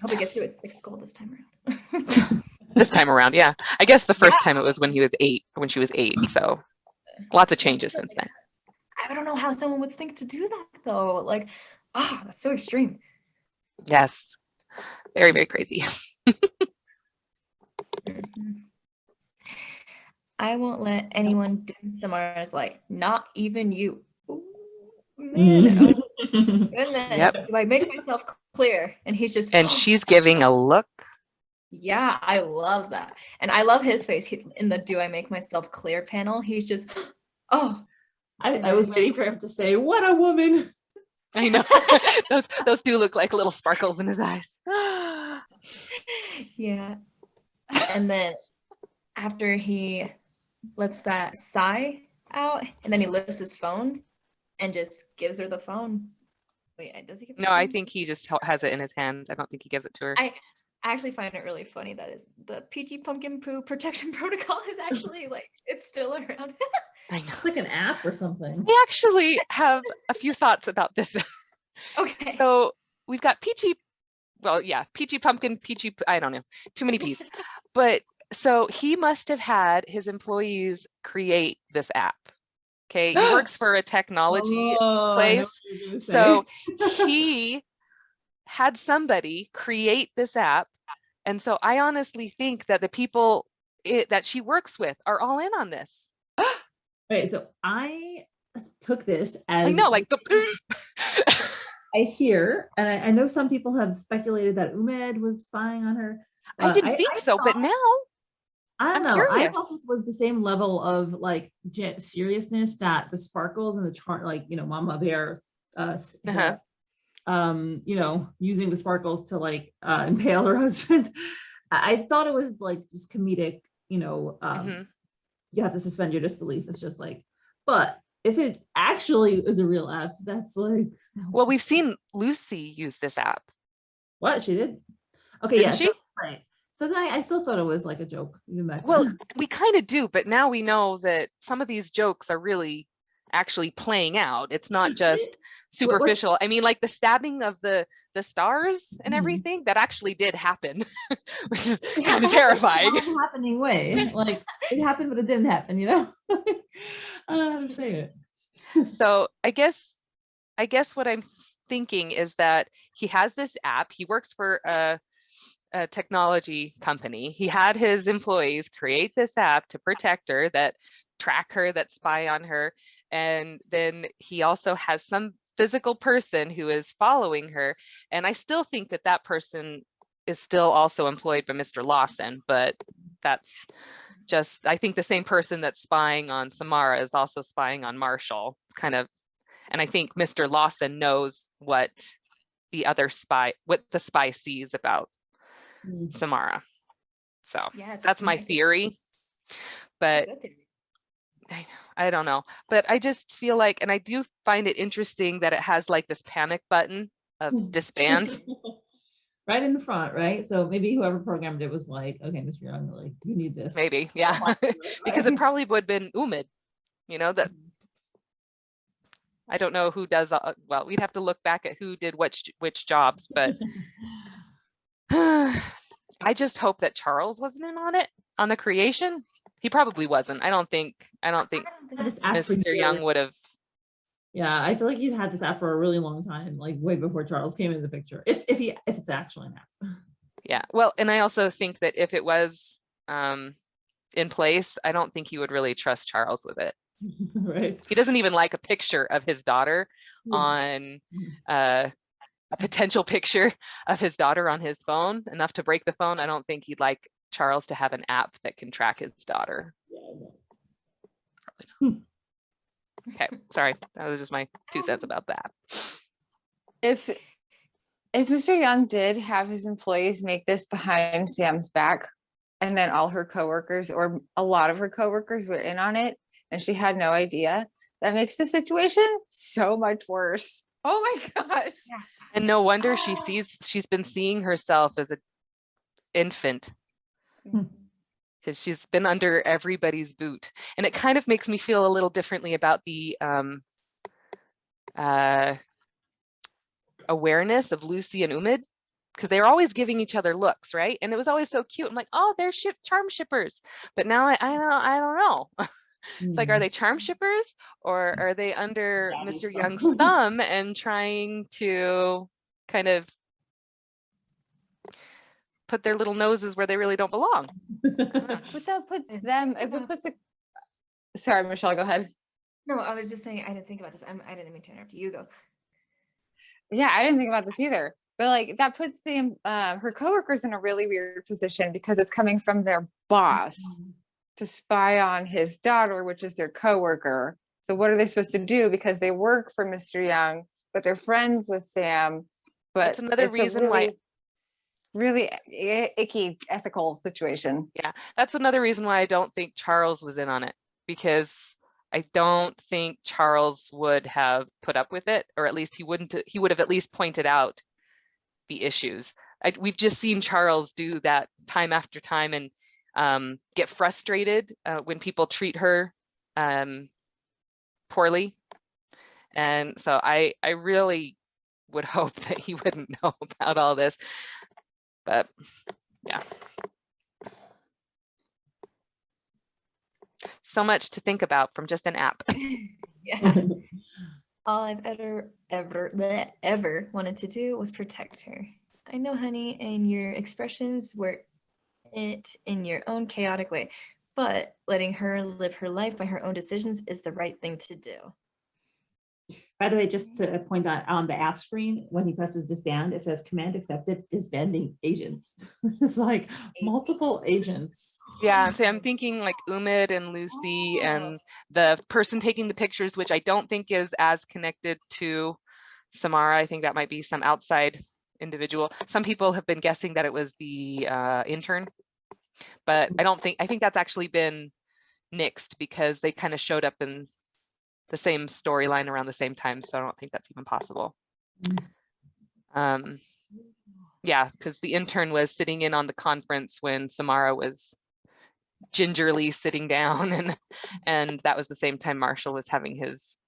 hope he gets to his 6th goal this time around. This time around, yeah. I guess the first time it was when he was 8, when she was 8. So lots of changes since then. I don't know how someone would think to do that though. Like, that's so extreme. Yes. Very, very crazy. I won't let anyone dim Samara's light, not even you. Ooh, man. Goodness. Yep. Do I make myself clear? And he's just. And she's giving a look. Yeah, I love that. And I love his face in the do I make myself clear panel. He's just, oh. I was waiting for him to say, what a woman. I know. those do look like little sparkles in his eyes. Yeah. And then after he lets that sigh out, and then he lifts his phone and just gives her the phone. Wait, does he give her No, the I phone? think he just has it in his hands. I don't think he gives it to her. I actually find it really funny that the 𝗵𝗁𝗃 protection protocol is actually like, it's still around. I know. It's like an app or something. I actually have a few thoughts about this. Okay. So we've got 𝗵𝗁𝗃, well, yeah, 𝗵𝗃, I don't know, too many P's. But so he must have had his employees create this app. Okay, he works for a technology I know place. what you're gonna say. So he had somebody create this app. And so I honestly think that the people that she works with are all in on this. Right, so I took this as I know, like the I hear, and I know some people have speculated that Umed was spying on her. I didn't think so, but now I don't I'm know. I curious. thought this was the same level of like seriousness that the sparkles and the chart, like Mama Bear, using the sparkles to like impale her husband. I thought it was like just comedic. You have to suspend your disbelief. It's just like, but if it actually is a real app, that's like. Well, we've seen Lucy use this app. What she did? Okay, Didn't yeah, she? so, right. So then I still thought it was like a joke. Even back Well, then. we kind of do, but now we know that some of these jokes are really actually playing out. It's not just superficial. I mean, like the stabbing of the stars and everything, that actually did happen, which is kind of terrifying. Not a happening way. Like it happened, but it didn't happen, I don't know how to say it. So I guess what I'm thinking is that he has this app. He works for a technology company. He had his employees create this app to protect her, that track her, that spy on her. And then he also has some physical person who is following her. And I still think that person is still also employed by Mr. Lawson, but that's just, I think the same person that's spying on Samara is also spying on Marshall. It's kind of, and I think Mr. Lawson knows what the spy sees about Samara. So Yeah, that's my theory, but I don't know. But I just feel like, and I do find it interesting that it has like this panic button of disband. Right in the front, right? So maybe whoever programmed it was like, okay, Mr. Young, like you need this. Maybe, yeah. Because it probably would have been Umid, that I don't know who does, well, we'd have to look back at who did which jobs, but I just hope that Charles wasn't in on it, on the creation. He probably wasn't. I don't think This actually Mr. Young would have Yeah, I feel like he'd had this app for a really long time, like way before Charles came into the picture. If it's actually an app. Yeah, well, and I also think that if it was in place, I don't think he would really trust Charles with it. Right. He doesn't even like a picture of his daughter Yeah. on a potential picture of his daughter on his phone enough to break the phone. I don't think he'd like Charles to have an app that can track his daughter. Probably not. Okay, sorry, that was just my 2 cents about that. If Mr. Young did have his employees make this behind Sam's back, and then all her coworkers or a lot of her coworkers were in on it, and she had no idea, that makes the situation so much worse. Oh my gosh. And no wonder she's been seeing herself as an infant, because she's been under everybody's boot. And it kind of makes me feel a little differently about the awareness of Lucy and Umid, because they were always giving each other looks, right? And it was always so cute. I'm like, oh, they're charm shippers. But now I don't know. It's like, are they charm shippers, or are they under Mr. Young's thumb and trying to kind of put their little noses where they really don't belong? But that puts them, if it puts a, sorry, Michelle, go ahead. No, I was just saying, I didn't think about this. I didn't mean to interrupt you. Go. Yeah, I didn't think about this either. But like that puts the her coworkers in a really weird position, because it's coming from their boss to spy on his daughter, which is their coworker. So what are they supposed to do? Because they work for Mr. Young, but they're friends with Sam. But that's another reason why really icky ethical situation. Yeah, that's another reason why I don't think Charles was in on it, because I don't think Charles would have put up with it, or at least he would have at least pointed out the issues. We've just seen Charles do that time after time, and get frustrated when people treat her poorly. And so I really would hope that he wouldn't know about all this. But yeah. So much to think about from just an app. Yeah. All I've ever wanted to do was protect her. I know, honey, and your expressions were it in your own chaotic way, but letting her live her life by her own decisions is the right thing to do. By the way, just to point out, on the app screen, when he presses disband, it says command accepted, disbanding agents. It's like multiple agents. Yeah, so I'm thinking like Umid and Lucy and the person taking the pictures, which I don't think is as connected to Samara. I think that might be some outside individual. Some people have been guessing that it was the intern, but I think that's actually been nixed, because they kind of showed up in the same storyline around the same time. So I don't think that's even possible. Yeah, because the intern was sitting in on the conference when Samara was gingerly sitting down, and that was the same time Marshall was having his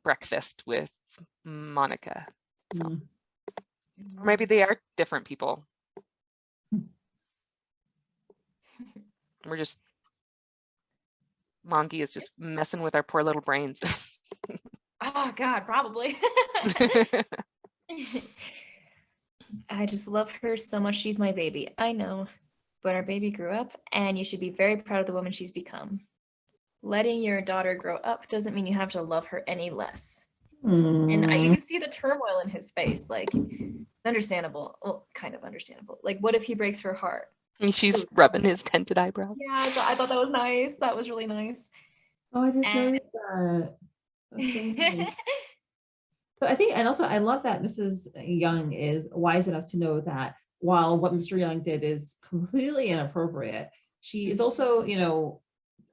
breakfast with Monica. So. Or maybe they are different people. We're just, Mongi is just messing with our poor little brains. Oh God, probably. I just love her so much. She's my baby. I know, but our baby grew up, and you should be very proud of the woman she's become. Letting your daughter grow up doesn't mean you have to love her any less. And you can see the turmoil in his face. Like, understandable. Well, kind of understandable. Like, what if he breaks her heart? And she's rubbing his tinted eyebrow. Yeah, I thought that was nice. That was really nice. Oh, I just noticed that. That's so nice. So I think, and also I love that Mrs. Young is wise enough to know that while what Mr. Young did is completely inappropriate, she is also, you know,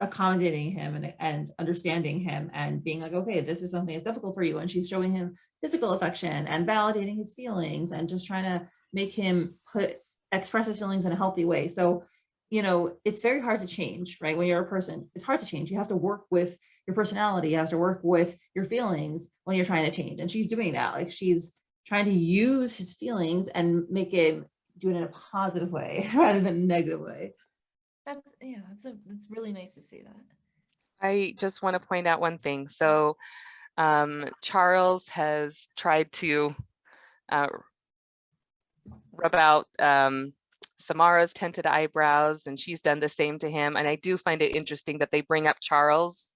accommodating him and understanding him and being like, okay, this is something that's difficult for you. And she's showing him physical affection and validating his feelings and just trying to make him express his feelings in a healthy way. So, you know, it's very hard to change, right? When you're a person, it's hard to change. You have to work with your personality. You have to work with your feelings when you're trying to change. And she's doing that. Like, she's trying to use his feelings and make it do it in a positive way rather than a negative way. It's really nice to see that. I just want to point out one thing. So Charles has tried to rub out Samara's tinted eyebrows, and she's done the same to him. And I do find it interesting that they bring up Charles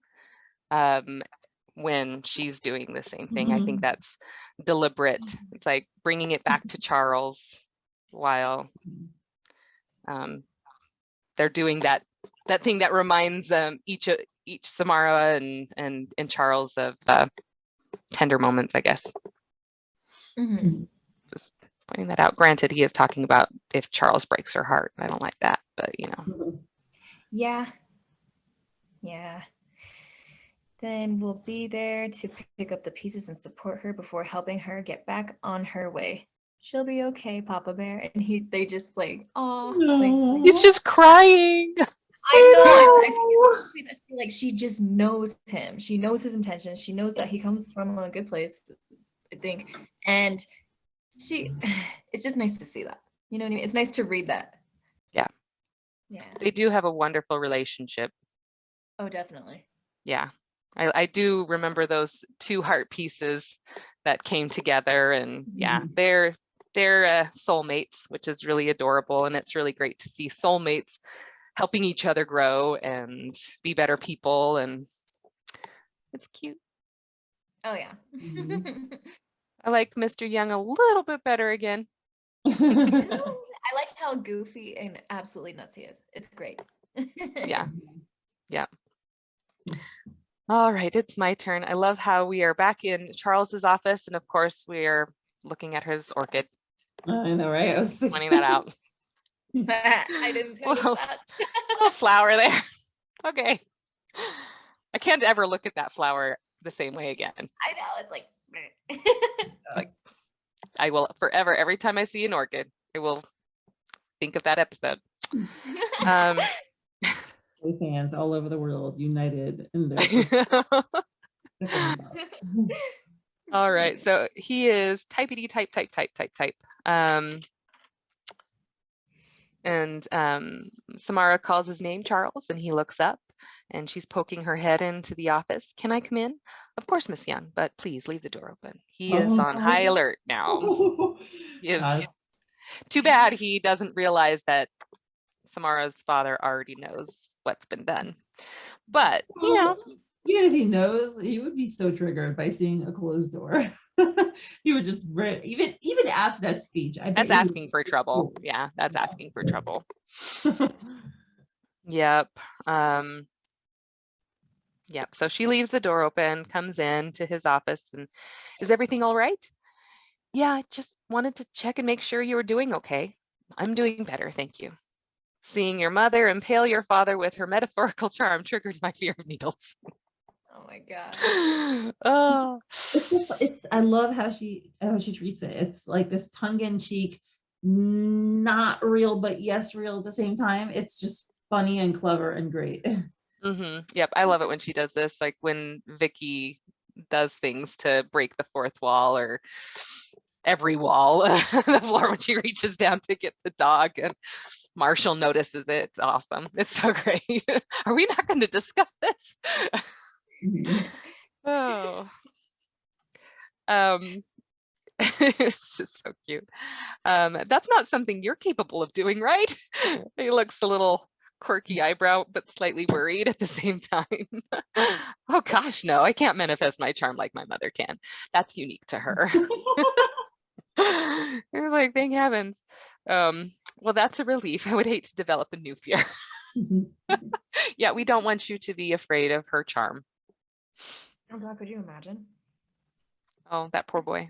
when she's doing the same thing. I think that's deliberate. It's like bringing it back to Charles while they're doing that thing that reminds each Samara and Charles of tender moments, I guess. Just pointing that out. Granted, he is talking about if Charles breaks her heart. I don't like that, but you know. Yeah. Then we'll be there to pick up the pieces and support her before helping her get back on her way. She'll be okay, Papa Bear. And they just like, oh, like, he's just crying. I know. I think it's so sweet. I feel like she just knows him. She knows his intentions. She knows that he comes from a good place, I think. And it's just nice to see that. You know what I mean? It's nice to read that. Yeah. They do have a wonderful relationship. Oh, definitely. Yeah. I do remember those two heart pieces that came together, and yeah, they're soulmates, which is really adorable. And it's really great to see soulmates helping each other grow and be better people. And it's cute. Oh yeah. I like Mr. Young a little bit better again. I like how goofy and absolutely nuts he is. It's great. Yeah. All right, it's my turn. I love how we are back in Charles's office, and of course we are looking at his orchid. I know, right? I was pointing that out. I didn't know that. Little flower there. Okay. I can't ever look at that flower the same way again. I know, it's like like I will forever, every time I see an orchid, I will think of that episode. Fans all over the world united in their all right, so he is typey type. And Samara calls his name Charles, and he looks up, and she's poking her head into the office. Can I come in? Of course, Miss Young, but please leave the door open. He is on high alert now. He is. Too bad he doesn't realize that Samara's father already knows what's been done. But, you know. Even if he knows, he would be so triggered by seeing a closed door. He would just, even after that speech. That's asking for trouble. Yeah, that's asking for trouble. Yep. Yep. So she leaves the door open, comes in to his office, and is everything all right? Yeah, I just wanted to check and make sure you were doing okay. I'm doing better, thank you. Seeing your mother impale your father with her metaphorical charm triggered my fear of needles. Oh my god. Oh, it's I love how she treats it. It's like this tongue-in-cheek, not real but yes real at the same time. It's just funny and clever and great. Yep, I love it when she does this, like when Vicky does things to break the fourth wall, or every wall, the floor, when she reaches down to get the dog and Marshall notices it. It's awesome. It's so great. Are we not going to discuss this? Oh. It's just so cute. That's not something you're capable of doing, right? He looks a little quirky eyebrow, but slightly worried at the same time. Oh gosh, no, I can't manifest my charm like my mother can. That's unique to her. It was like, thank heavens. Well, that's a relief. I would hate to develop a new fear. Yeah, we don't want you to be afraid of her charm. Oh god, could you imagine? Oh, that poor boy.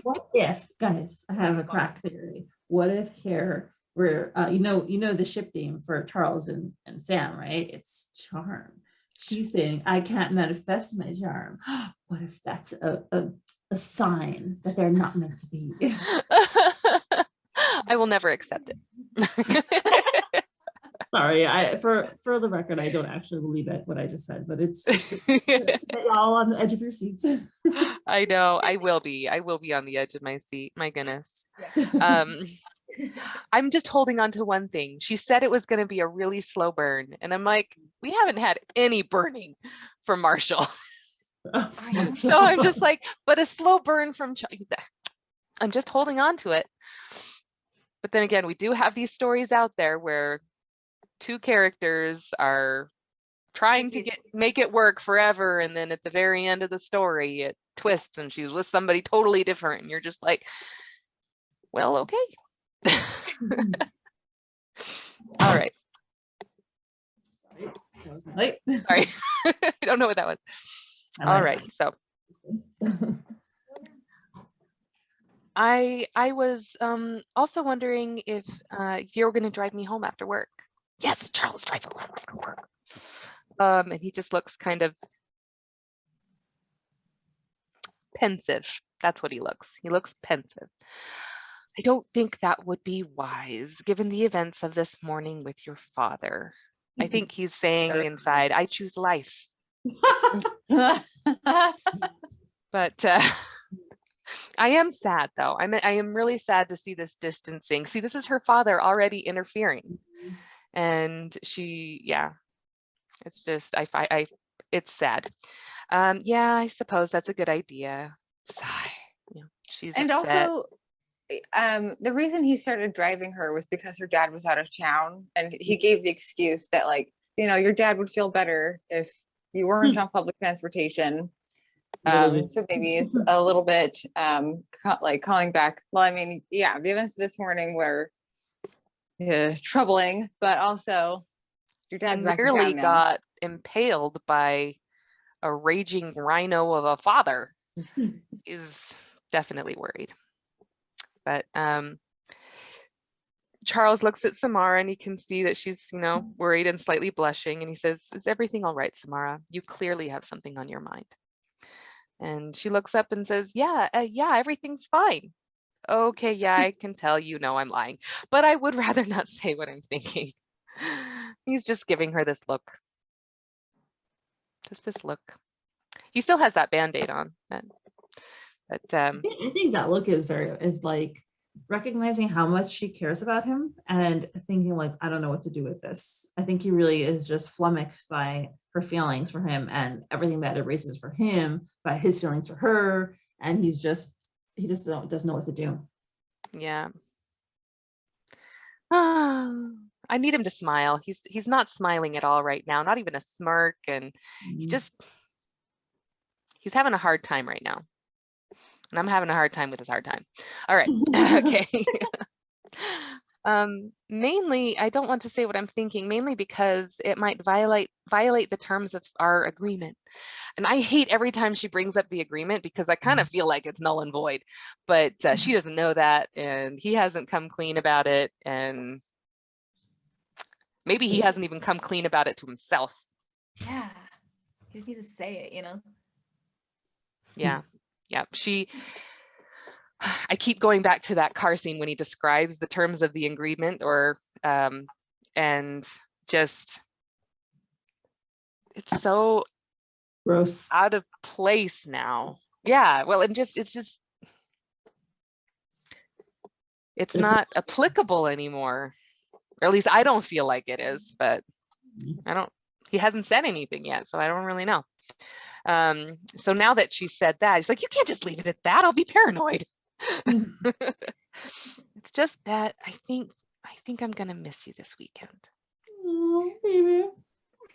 What if, guys, I have a crack theory. What if here where you know the ship name for Charles and Sam, right? It's charm. She's saying, I can't manifest my charm. What if that's a sign that they're not meant to be? I will never accept it. Sorry, for the record, I don't actually believe it, what I just said, but it's to get y'all on the edge of your seats. I know, I will be on the edge of my seat. My goodness. I'm just holding on to one thing. She said it was going to be a really slow burn, and I'm like, we haven't had any burning from Marshall. So I'm just like, but a slow burn from I'm just holding on to it. But then again, we do have these stories out there where two characters are trying to make it work forever, and then at the very end of the story it twists and she's with somebody totally different, and you're just like, well, okay. All right. Sorry. I don't know what that was. All right, so I was also wondering if you're going to drive me home after work. Yes, Charles, drive home after work. And he just looks kind of pensive. That's what he looks. He looks pensive. I don't think that would be wise, given the events of this morning with your father. I think he's saying inside, I choose life. But I am sad, though. I am really sad to see this distancing. See, this is her father already interfering. And she, yeah, it's just, it's sad. Yeah, I suppose that's a good idea. Sigh. Yeah, she's And upset. also, the reason he started driving her was because her dad was out of town, and he gave the excuse that, like, you know, your dad would feel better if you weren't on public transportation. So maybe it's a little bit like calling back. Well, I mean, yeah, the events this morning were troubling, but also your dad's back in nearly town now. got impaled by a raging rhino of a father. Is definitely worried. But Charles looks at Samara and he can see that she's, you know, worried and slightly blushing, and he says, is everything all right, Samara? You clearly have something on your mind. And she looks up and says, yeah, everything's fine. Okay, yeah, I can tell you know I'm lying, but I would rather not say what I'm thinking. He's just giving her this look. Just this look. He still has that Band-Aid on. But I think that look is like recognizing how much she cares about him and thinking like, I don't know what to do with this. I think he really is just flummoxed by her feelings for him and everything that it raises for him, by his feelings for her, and he just doesn't know what to do. Yeah. I need him to smile. He's not smiling at all right now, not even a smirk, and he's having a hard time right now. And I'm having a hard time with his hard time. All right. Okay. Mainly, I don't want to say what I'm thinking, mainly because it might violate the terms of our agreement. And I hate every time she brings up the agreement because I kind of feel like it's null and void, but she doesn't know that, and he hasn't come clean about it, and maybe he hasn't even come clean about it to himself. Yeah, he just needs to say it, you know? Yeah. Yeah, I keep going back to that car scene when he describes the terms of the agreement, or and just, it's so Gross, out of place now. Yeah, well, it's not applicable anymore, or at least I don't feel like it is, but he hasn't said anything yet, so I don't really know. So now that she said that, he's like, you can't just leave it at that. I'll be paranoid. It's just that I think I'm gonna miss you this weekend. Oh, baby.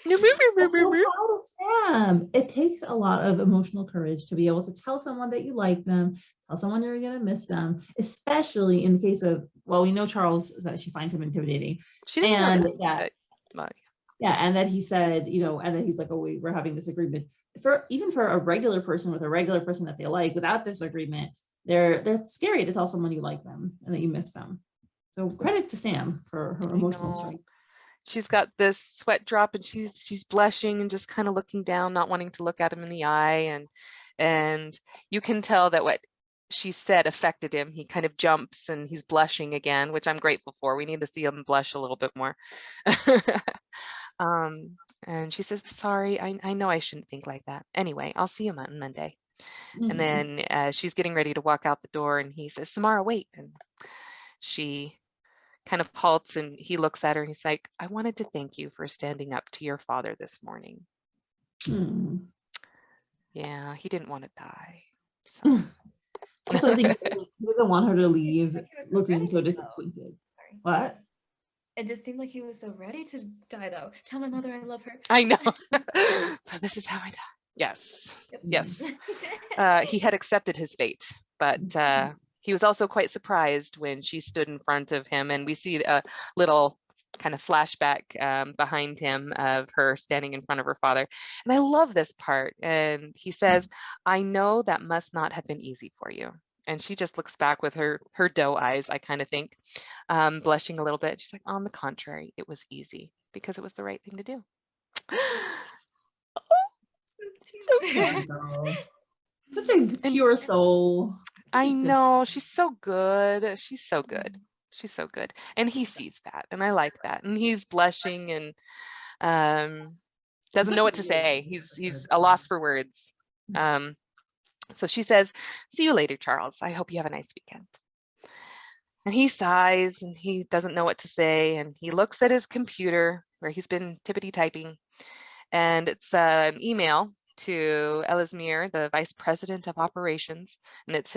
I'm so proud of Sam. It takes a lot of emotional courage to be able to tell someone that you like them, tell someone you're gonna miss them, especially in the case of, well, we know Charles, that she finds him intimidating. She doesn't know that. Yeah, and that he said, you know, and then he's like, oh, we're having this agreement. Even for a regular person with a regular person that they like, without this agreement, they're scary to tell someone you like them and that you miss them. So credit to Sam for her emotional strength. She's got this sweat drop and she's blushing and just kind of looking down, not wanting to look at him in the eye, and you can tell that what she said affected him. He kind of jumps and he's blushing again, which I'm grateful for. We need to see him blush a little bit more. And she says, sorry, I know I shouldn't think like that. Anyway, I'll see you on Monday. And then she's getting ready to walk out the door, and he says, Samara, wait. And she kind of halts, and he looks at her and he's like, I wanted to thank you for standing up to your father this morning. Yeah, he didn't want to die. So. Also, I think he doesn't want her to leave Like he was so looking ready so to go. disappointed. Sorry. What? It just seemed like he was so ready to die, though. Tell my mother I love her. I know. So this is how I die. Yes. Yes. He had accepted his fate, but he was also quite surprised when she stood in front of him, and we see a little kind of flashback behind him of her standing in front of her father. And I love this part. And he says, "I know that must not have been easy for you." And she just looks back with her doe eyes, I kind of think, blushing a little bit. She's like, "On the contrary, it was easy because it was the right thing to do." Such a pure soul. I know, she's so good. She's so good. She's so good. And he sees that, and I like that. And he's blushing and doesn't know what to say. He's a loss for words. So she says, "See you later, Charles. I hope you have a nice weekend." And he sighs and he doesn't know what to say. And he looks at his computer where he's been tippity typing. And it's an email to Ellesmere, the vice president of operations. And it's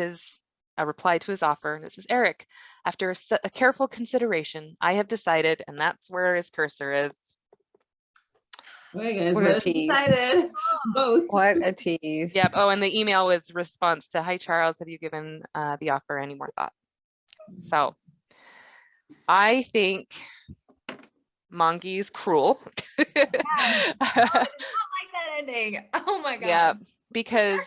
a reply to his offer. And it says, "Eric, after a careful consideration, I have decided," and that's where his cursor is. Okay, guys, What a we're tease. excited. Both. What a tease. Yep. Oh, and the email was response to, "Hi, Charles, have you given the offer any more thought?" So I think Mongi's cruel. I did not like that ending. Oh my god. Yeah, because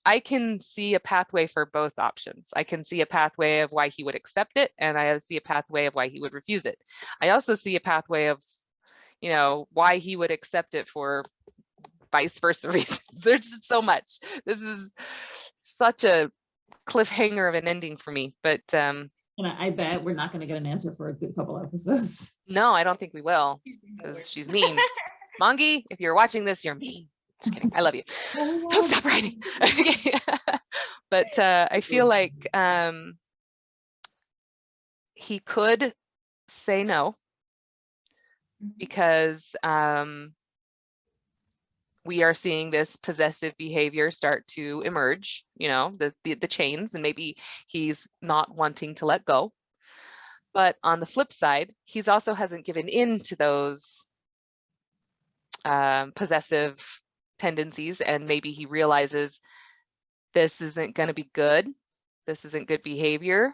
I can see a pathway for both options. I can see a pathway of why he would accept it, and I see a pathway of why he would refuse it. I also see a pathway of, why he would accept it for vice versa reasons. There's just so much. This is such a cliffhanger of an ending for me, but And I bet we're not going to get an answer for a good couple episodes. no, I don't think we will, because she's mean. Mongi, if you're watching this, you're mean. Just kidding. I love you. Don't stop writing. But I feel like he could say no, because we are seeing this possessive behavior start to emerge, the chains, and maybe he's not wanting to let go. But on the flip side, he's also hasn't given in to those possessive tendencies, and maybe he realizes this isn't going to be good. This isn't good behavior.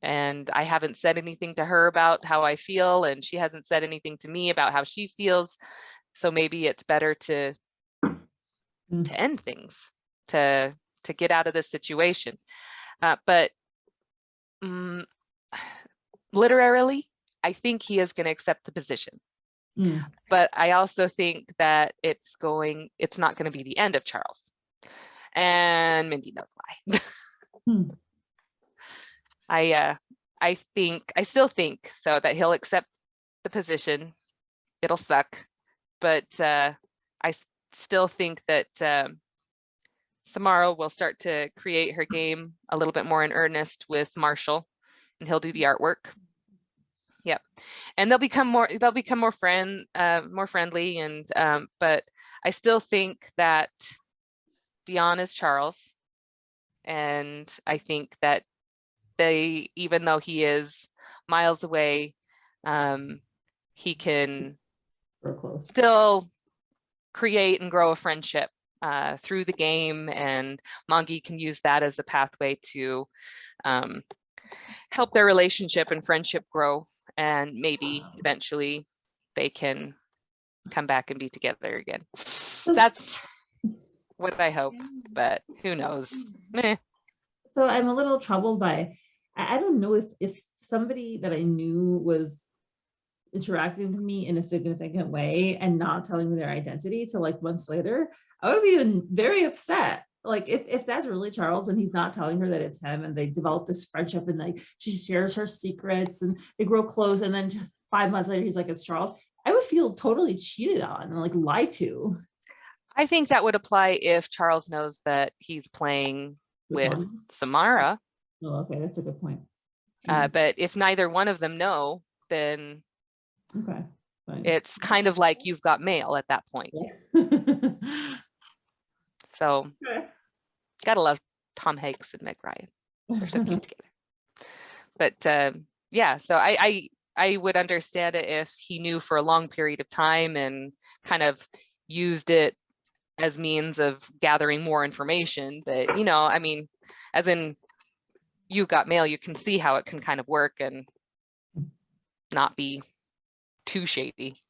And I haven't said anything to her about how I feel, and she hasn't said anything to me about how she feels. So maybe it's better to end things, to get out of this situation. But literally, I think he is going to accept the position. But I also think that it's not going to be the end of Charles. And Mindy knows why. I still think so that he'll accept the position. It'll suck, but I still think that Samara will start to create her game a little bit more in earnest with Marshall, and he'll do the artwork. Yep, and they'll become more friendly, and but I still think that Dion is Charles, and I think that even though he is miles away, he can still create and grow a friendship through the game, and Mongi can use that as a pathway to help their relationship and friendship grow, and maybe eventually they can come back and be together again. That's what I hope, but who knows? Meh. So I'm a little troubled by, I don't know if somebody that I knew was interacting with me in a significant way and not telling me their identity till like months later, I would be very upset. Like if that's really Charles and he's not telling her that it's him, and they develop this friendship, and like she shares her secrets and they grow close, and then just 5 months later he's like, it's Charles, I would feel totally cheated on and like lied to. I think that would apply if Charles knows that he's playing with Samara. Oh, okay, that's a good point. But if neither one of them know, then okay, Fine. It's kind of like You've Got Mail at that point. Yeah. So Okay. gotta love Tom Hanks and Meg Ryan. They're so cute together. But yeah, so I would understand it if he knew for a long period of time and kind of used it as means of gathering more information. But you know, I mean, as in You've Got Mail, you can see how it can kind of work and not be too shady.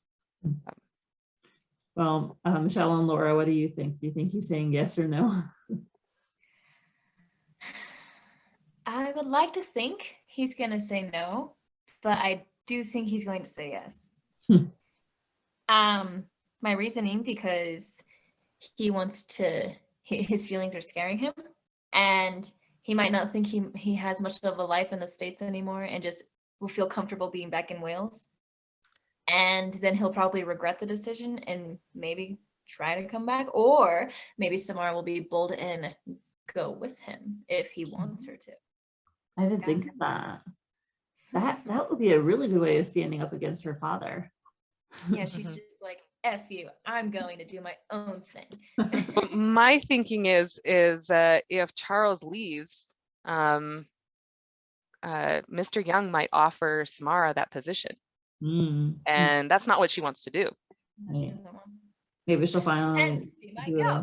Well, Michelle and Laura, what do you think? Do you think he's saying yes or no? I would like to think he's going to say no, but I do think he's going to say yes. My reasoning, because he wants to, his feelings are scaring him, and he might not think he has much of a life in the States anymore and just will feel comfortable being back in Wales. And then he'll probably regret the decision and maybe try to come back, or maybe Samara will be bold and go with him if he wants her to. I didn't think of that. That would be a really good way of standing up against her father. Yeah, she's just like, F you, I'm going to do my own thing. My thinking is if Charles leaves, Mr. Young might offer Samara that position. And that's not what she wants to do. No, she doesn't want. Maybe she'll finally Hence, be my do go.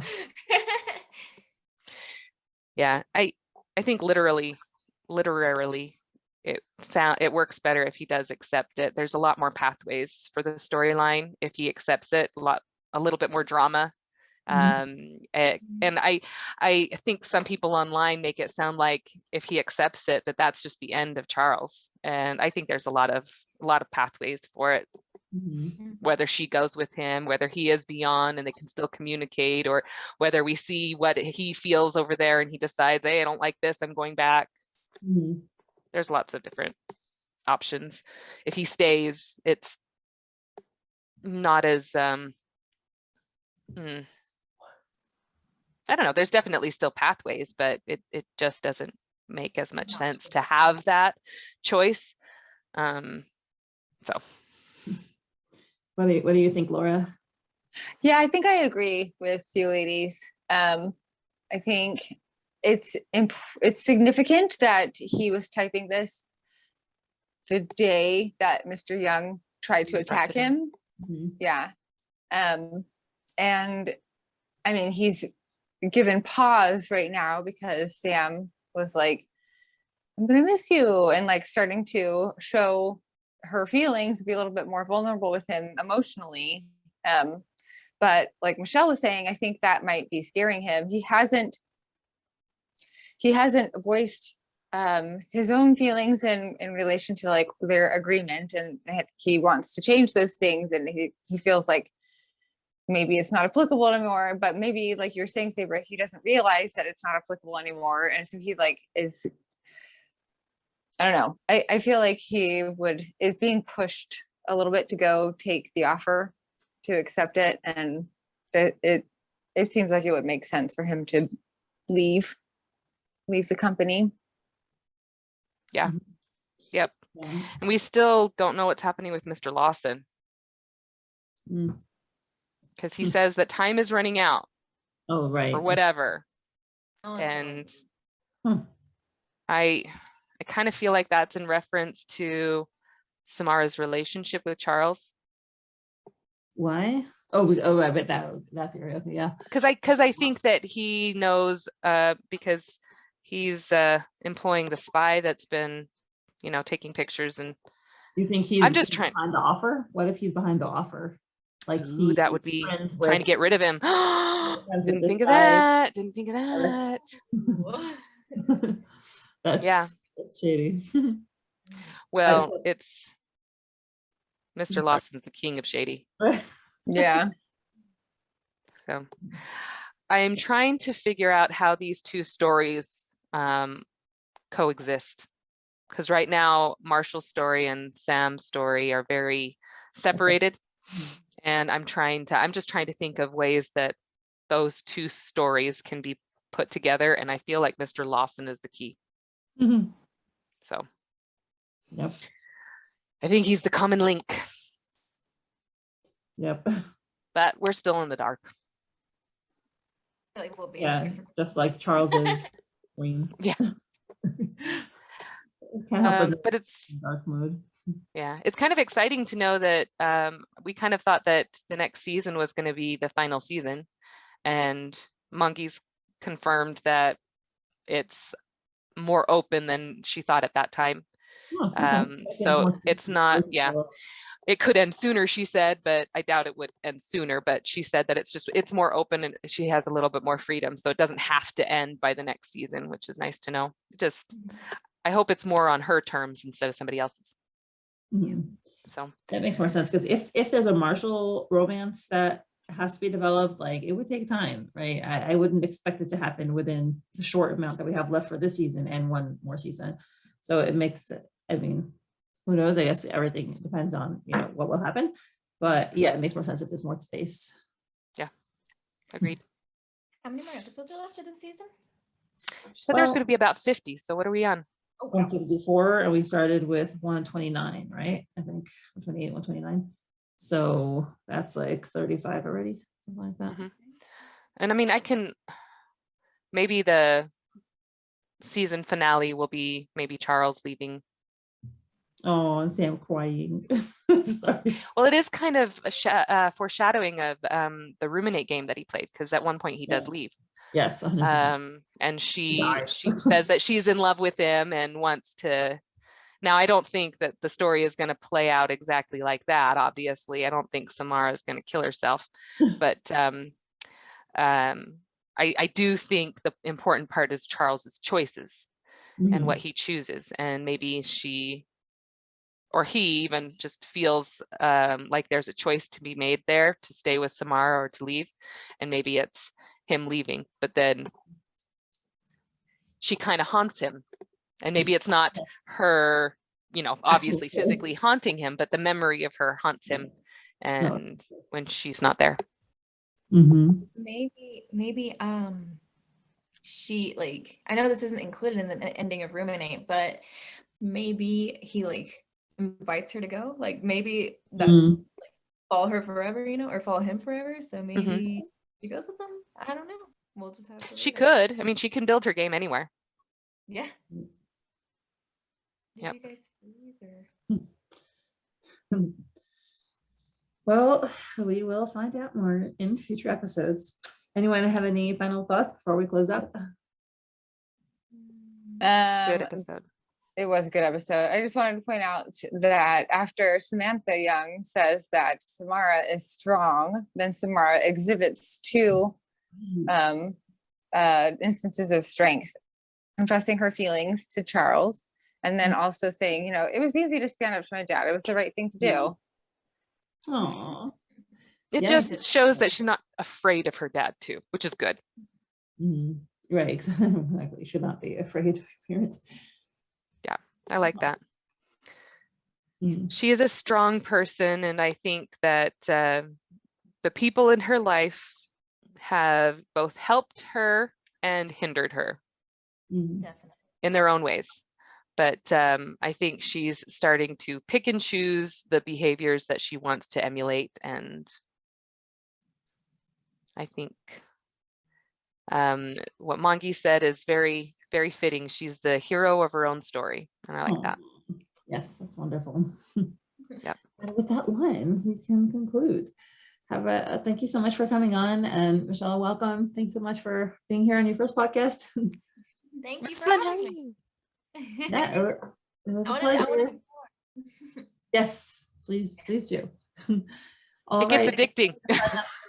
Yeah, I think literally it works better if he does accept it. There's a lot more pathways for the storyline if he accepts it, a little bit more drama. And I think some people online make it sound like if he accepts it, that's just the end of Charles. And I think there's a lot of pathways for it. Whether she goes with him, whether he is beyond and they can still communicate, or whether we see what he feels over there and he decides, hey, I don't like this, I'm going back. There's lots of different options. If he stays, it's not as I don't know, there's definitely still pathways, but it just doesn't make as much sense to have that choice. So what do you think, Laura? Yeah, I think I agree with you ladies. I think it's significant that he was typing this the day that Mr. Young tried to attack him. Yeah. And I mean, he's given pause right now because Sam was like, I'm gonna miss you, and like starting to show her feelings, be a little bit more vulnerable with him emotionally. But like Michelle was saying, I think that might be scaring him. He hasn't voiced his own feelings in relation to like their agreement, and he wants to change those things, and he feels like maybe it's not applicable anymore, but maybe like you're saying, Sabra, he doesn't realize that it's not applicable anymore. And so he like is, I don't know. I feel like he is being pushed a little bit to go take the offer, to accept it. And it seems like it would make sense for him to leave the company. Yeah. Yep. And we still don't know what's happening with Mr. Lawson. Because he says that time is running out. Oh, right. Or whatever. And I kind of feel like that's in reference to Samara's relationship with Charles. Why? Oh, right, but that theory. Okay, yeah. Because I think that he knows because he's employing the spy that's been, taking pictures. And you think he's I'm just trying behind the offer? What if he's behind the offer? Like that would be trying to get rid of him. Didn't think of that. That's shady. Well, it's Mr. Lawson's the king of shady. Yeah. So I am trying to figure out how these two stories coexist, because right now Marshall's story and Sam's story are very separated. And I'm just trying to think of ways that those two stories can be put together. And I feel like Mr. Lawson is the key. So yep. I think he's the common link. Yep. but we're still in the dark. I feel like we'll be Yeah, just like Charles's queen. Yeah. Can't help But it's dark mood. yeah, it's kind of exciting to know that we kind of thought that the next season was going to be the final season, and Monkey's confirmed that it's more open than she thought at that time. Oh, okay. So it's not, yeah, it could end sooner, she said, but I doubt it would end sooner. But she said that it's more open and she has a little bit more freedom, so it doesn't have to end by the next season, which is nice to know. I hope it's more on her terms instead of somebody else's. Mm-hmm. So that makes more sense, because if there's a Marshall romance that has to be developed, like, it would take time, right? I wouldn't expect it to happen within the short amount that we have left for this season and one more season. So it makes it, I mean, who knows? I guess everything depends on, you know, what will happen. But yeah, it makes more sense if there's more space. Yeah, agreed. How many more episodes are left of this season? She said there's going to be about 50. So what are we on? 164, and we started with 129, right? I think 128, 129. So that's like 35 already, something like that. Mm-hmm. And I mean, maybe the season finale will be maybe Charles leaving. Oh, and Sam crying. Sorry. Well, it is kind of a foreshadowing of the Ruminate game that he played, because at one point he does leave. Yes. 100%. And she says that she's in love with him and wants to. Now, I don't think that the story is going to play out exactly like that. Obviously, I don't think Samara is going to kill herself, but I do think the important part is Charles's choices and what he chooses, and maybe she or he even just feels like there's a choice to be made there, to stay with Samara or to leave, and maybe it's him leaving, but then she kind of haunts him, and maybe it's not her, you know, obviously physically haunting him, but the memory of her haunts him, and when she's not there. Maybe she, like, I know this isn't included in the ending of Ruminate, but maybe he like invites her to go, like maybe that's like follow her forever, you know, or follow him forever. So maybe she goes with them. I don't know. We'll just have to. She could. I mean, she can build her game anywhere. Yeah. Yep. You guys freeze or? Well, we will find out more in future episodes. Anyone have any final thoughts before we close up? Good episode. It was a good episode. I just wanted to point out that after Samantha Young says that Samara is strong, then Samara exhibits two instances of strength, confessing her feelings to Charles, and then also saying, you know, it was easy to stand up to my dad. It was the right thing to do. Aww. It just shows that she's not afraid of her dad too, which is good. Right, exactly. You should not be afraid of your parents. Yeah, I like that. She is a strong person, and I think that the people in her life have both helped her and hindered her Definitely. in their own ways. But I think she's starting to pick and choose the behaviors that she wants to emulate, and I think what Mangi said is very, very fitting. She's the hero of her own story, and I like that. Yes, that's wonderful. Yep. And with that one, we can conclude. Thank you so much for coming on, and Rochelle, welcome. Thanks so much for being here on your first podcast. Thank you for having me. Yeah, it was a pleasure. Yes, please do. All it gets addicting.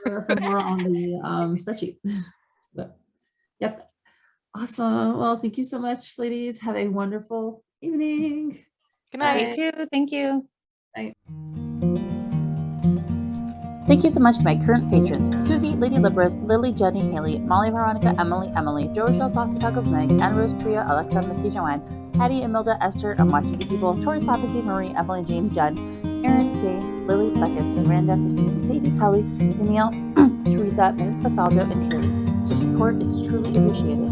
For more on the spreadsheet. But, yep. Awesome. Well, thank you so much, ladies. Have a wonderful evening. Good night. You too. Thank you. Bye. Thank you so much to my current patrons: Suzie, LadyLibris, Lily, Jenny, Haley, Molly, Veronica, Emily, Joe, Rochelle, 𝗪cieះ𝗂𝗀𝗀 𝗧𝗵𝗲, Anne Rose, Priya, Alexa, Misty, Joanne, Hattie, Imelda, Esther, I'm watching you people, Tori, Papacy, Marie, Evelyn, James, Judd, Aaron, Jane, Lily, Beckett, Miranda, Christine, Sadie, Kelly, Danielle, Teresa, Mrs. Castaldo, and Carrie. Your support is truly appreciated.